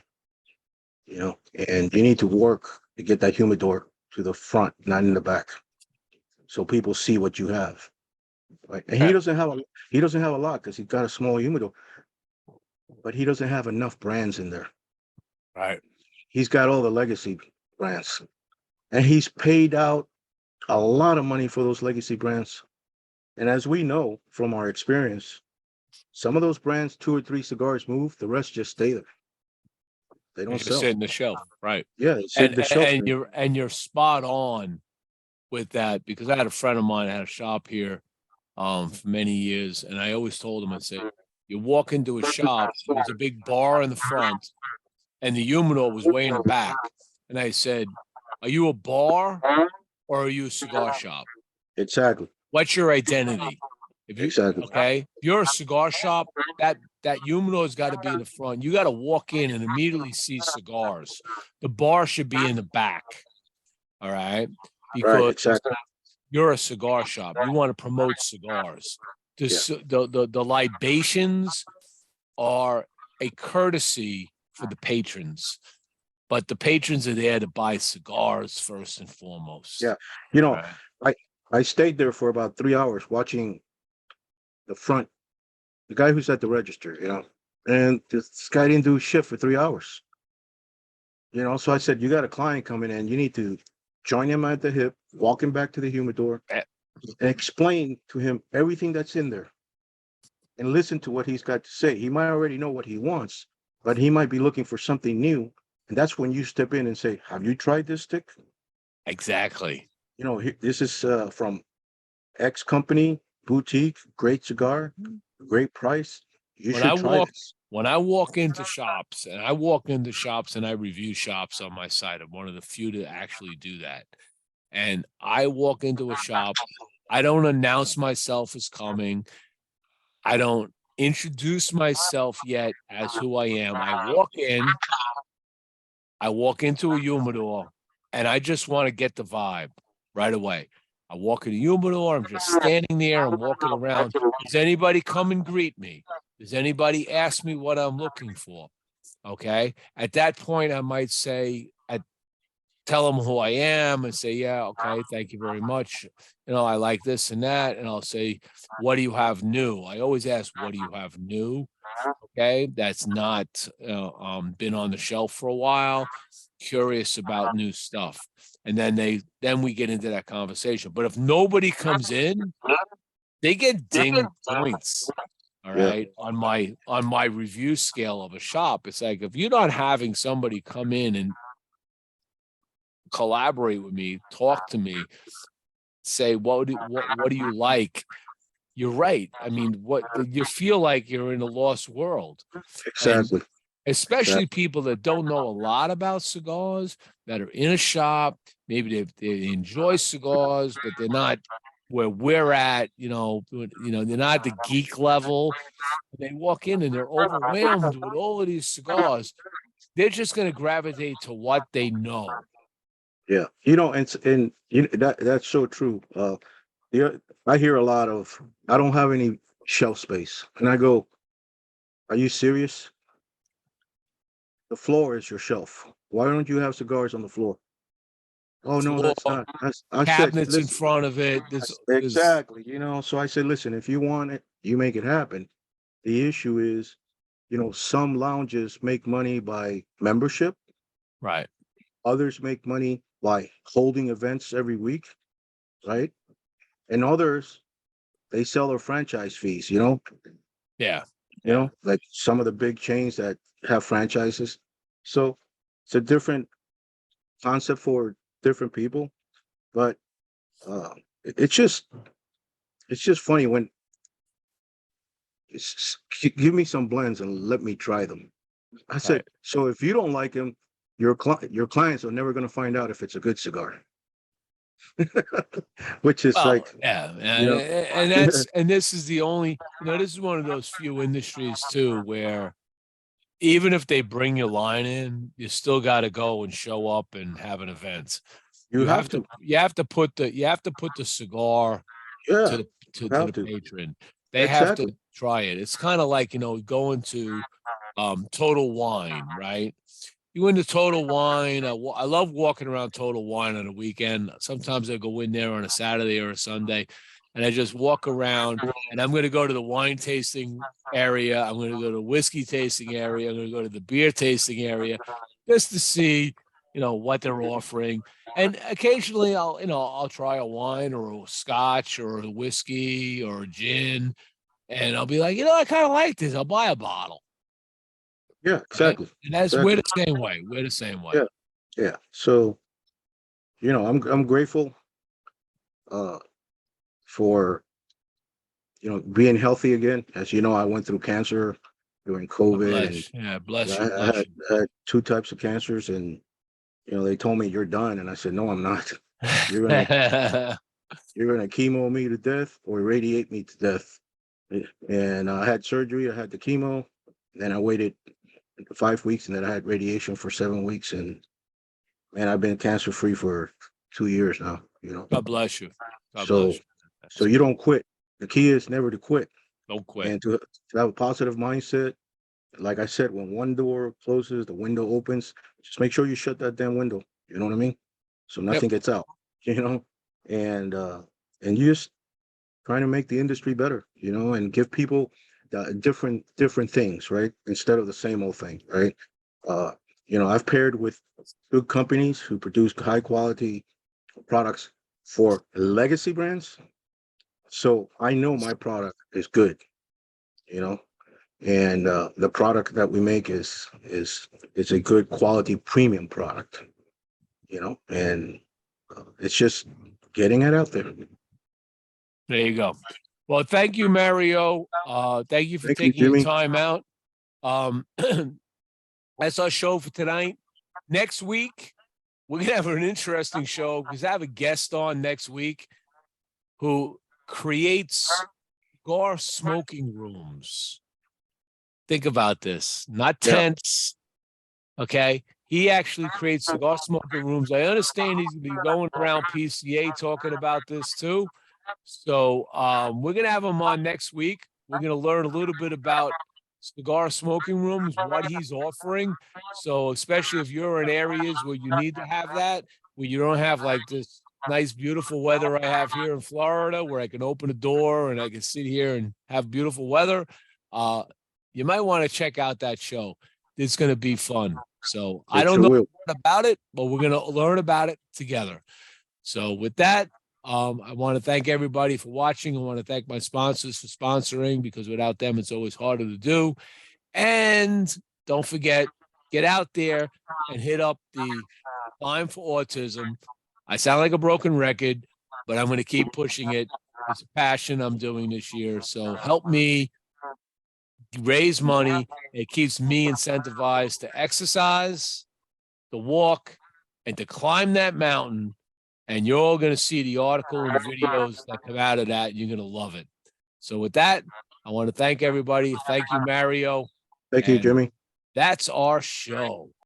and you need to work to get that humidor to the front, not in the back, so people see what you have." Right? And Yeah. he doesn't have a lot because he's got a small humidor, but he doesn't have enough brands in there. Right. He's got all the legacy brands, and he's paid out a lot of money for those legacy brands. And as we know from our experience, Some of those brands, 2 or 3 cigars move, the rest just stay there. They They don't just sell. sit in the shelf, right? Yeah, they sit in the shelf. And you're spot on with that, because I had a friend of mine that had a shop here for many years, and I always told him, I said, you walk into a shop, there was a big bar in the front, and the humidor was way in the back. And I said, are you a bar or are you a cigar shop? Exactly. What's your identity? If you Exactly. okay, if you're a cigar shop, that humidor's got to be in the front. You got to walk in and immediately see cigars. The bar should be in the back. All right. Right. Because Exactly. you're a cigar shop. You want to promote cigars. The libations are a courtesy for the patrons, but the patrons are there to buy cigars first and foremost. Yeah. You know, Right. I stayed there for about 3 hours watching the front, the guy who's at the register, and this guy didn't do shit for 3 hours. So I said, you got a client coming in, you need to join him at the hip, walk him back to the humidor, Eh. and explain to him everything that's in there and listen to what he's got to say. He might already know what he wants, but he might be looking for something new. And that's when you step in and say, have you tried this stick? Exactly. This is from X company, boutique, great cigar, great price. You When should I try walk this. when I walk into shops, and I review shops on my site. I'm one of the few to actually do that. And I walk into a shop, I don't announce myself as coming. I don't introduce myself yet as who I am. I walk into a humidor, and I just want to get the vibe right away. I walk in the humidor, I'm just standing there, I'm walking around. Does anybody come and greet me? Does anybody ask me what I'm looking for? Okay. At that point, I might tell them who I am and say, yeah, okay, thank you very much. I like this and that. And I'll say, what do you have new? I always ask, what do you have new? Okay. That's not been on the shelf for a while, curious about new stuff. And then we get into that conversation. But if nobody comes in, they get ding points. All Yeah. right. On my review scale of a shop, it's like, if you're not having somebody come in and collaborate with me, talk to me, say, what do you like? You're right. I mean, what you feel like you're in a lost world. And Exactly. especially people that don't know a lot about cigars, that are in a shop, maybe they enjoy cigars, but they're not where we're at, they're not the geek level. They walk in and they're overwhelmed with all of these cigars. They're just going to gravitate to what they know. Yeah. That's so true. I hear a lot of, I don't have any shelf space. And I go, are you serious? The floor is your shelf. Why don't you have cigars on the floor? Oh, no, that's Floor, not. I said, cabinets in listen, front of it. exactly. So I said, listen, if you want it, you make it happen. The issue is, some lounges make money by membership. Right. Others make money by holding events every week, right? And others, they sell their franchise fees, Yeah. like some of the big chains that have franchises. So it's a different concept for different people, but it's just funny when give me some blends and let me try them. I said, Right. so if you don't like them, your clients are never going to find out if it's a good cigar. Which is Well, like, yeah, you know, and this is the only, this is one of those few industries too where even if they bring your line in, you still got to go and show up and have an event. you have to. You have to put the cigar Yeah, to the you have the to. patron. They have to Exactly. try it. It's kind of like, going to Total Wine, right? You into Total Wine. I love walking around Total Wine on a weekend. Sometimes I go in there on a Saturday or a Sunday, and I just walk around. And I'm going to go to the wine tasting area. I'm going to go to the whiskey tasting area. I'm going to go to the beer tasting area, just to see, what they're offering. And occasionally, I'll try a wine or a Scotch or a whiskey or a gin. and I'll be like, I kind of like this. I'll buy a bottle. Yeah, Right? exactly. And that's Exactly. we're the same way. We're the same way. Yeah. Yeah. So, I'm grateful for being healthy again. As you know, I went through cancer during COVID, and Bless. Yeah, bless I, you, I bless had, I had two types of cancers, and they told me you're done, and I said, no, I'm not. You're gonna you. you're gonna chemo me to death or irradiate me to death. And I had surgery. I had the chemo. Then I waited 5 weeks, and then I had radiation for 7 weeks, and man, I've been cancer free for 2 years now. God bless you. God So bless you. so That's you good. don't quit. The key is never to quit, Don't quit. and to have a positive mindset. Like I said, when one door closes, the window opens. Just make sure you shut that damn window. You know what I mean? So Yep. nothing gets out. You know, and you just trying to make the industry better. And give people different things, right? Instead of the same old thing, right? Uh, I've paired with good companies who produce high quality products for legacy brands. So I know my product is good, you know, and the product that we make is a good quality premium product, and it's just getting it out there. There you go. Well, thank you, Mario. Thank you for Thank you, taking your Jimmy. time out. Um, that's our show for tonight. Next week, we're gonna have an interesting show because I have a guest on next week who creates cigar smoking rooms. Think about this, not Yeah. tents. Okay. He actually creates cigar smoking rooms. I understand he's gonna be going around PCA talking about this too. So we're gonna have him on next week. We're gonna learn a little bit about cigar smoking rooms, what he's offering. So especially if you're in areas where you need to have that, where you don't have like this nice, beautiful weather I have here in Florida, where I can open a door and I can sit here and have beautiful weather. Uh, you might want to check out that show. It's gonna be fun. So I It don't sure know will. about it, but we're gonna learn about it together. So with that, I want to thank everybody for watching. I want to thank my sponsors for sponsoring because without them, it's always harder to do. And don't forget, get out there and hit up the Line for Autism. I sound like a broken record, but I'm going to keep pushing it. It's a passion I'm doing this year. So help me raise money. It keeps me incentivized to exercise, to walk, and to climb that mountain. And you're all going to see the article and the videos that come out of that. And you're going to love it. So with that, I want to thank everybody. Thank you, Mario. Thank you, And Jimmy. that's our show.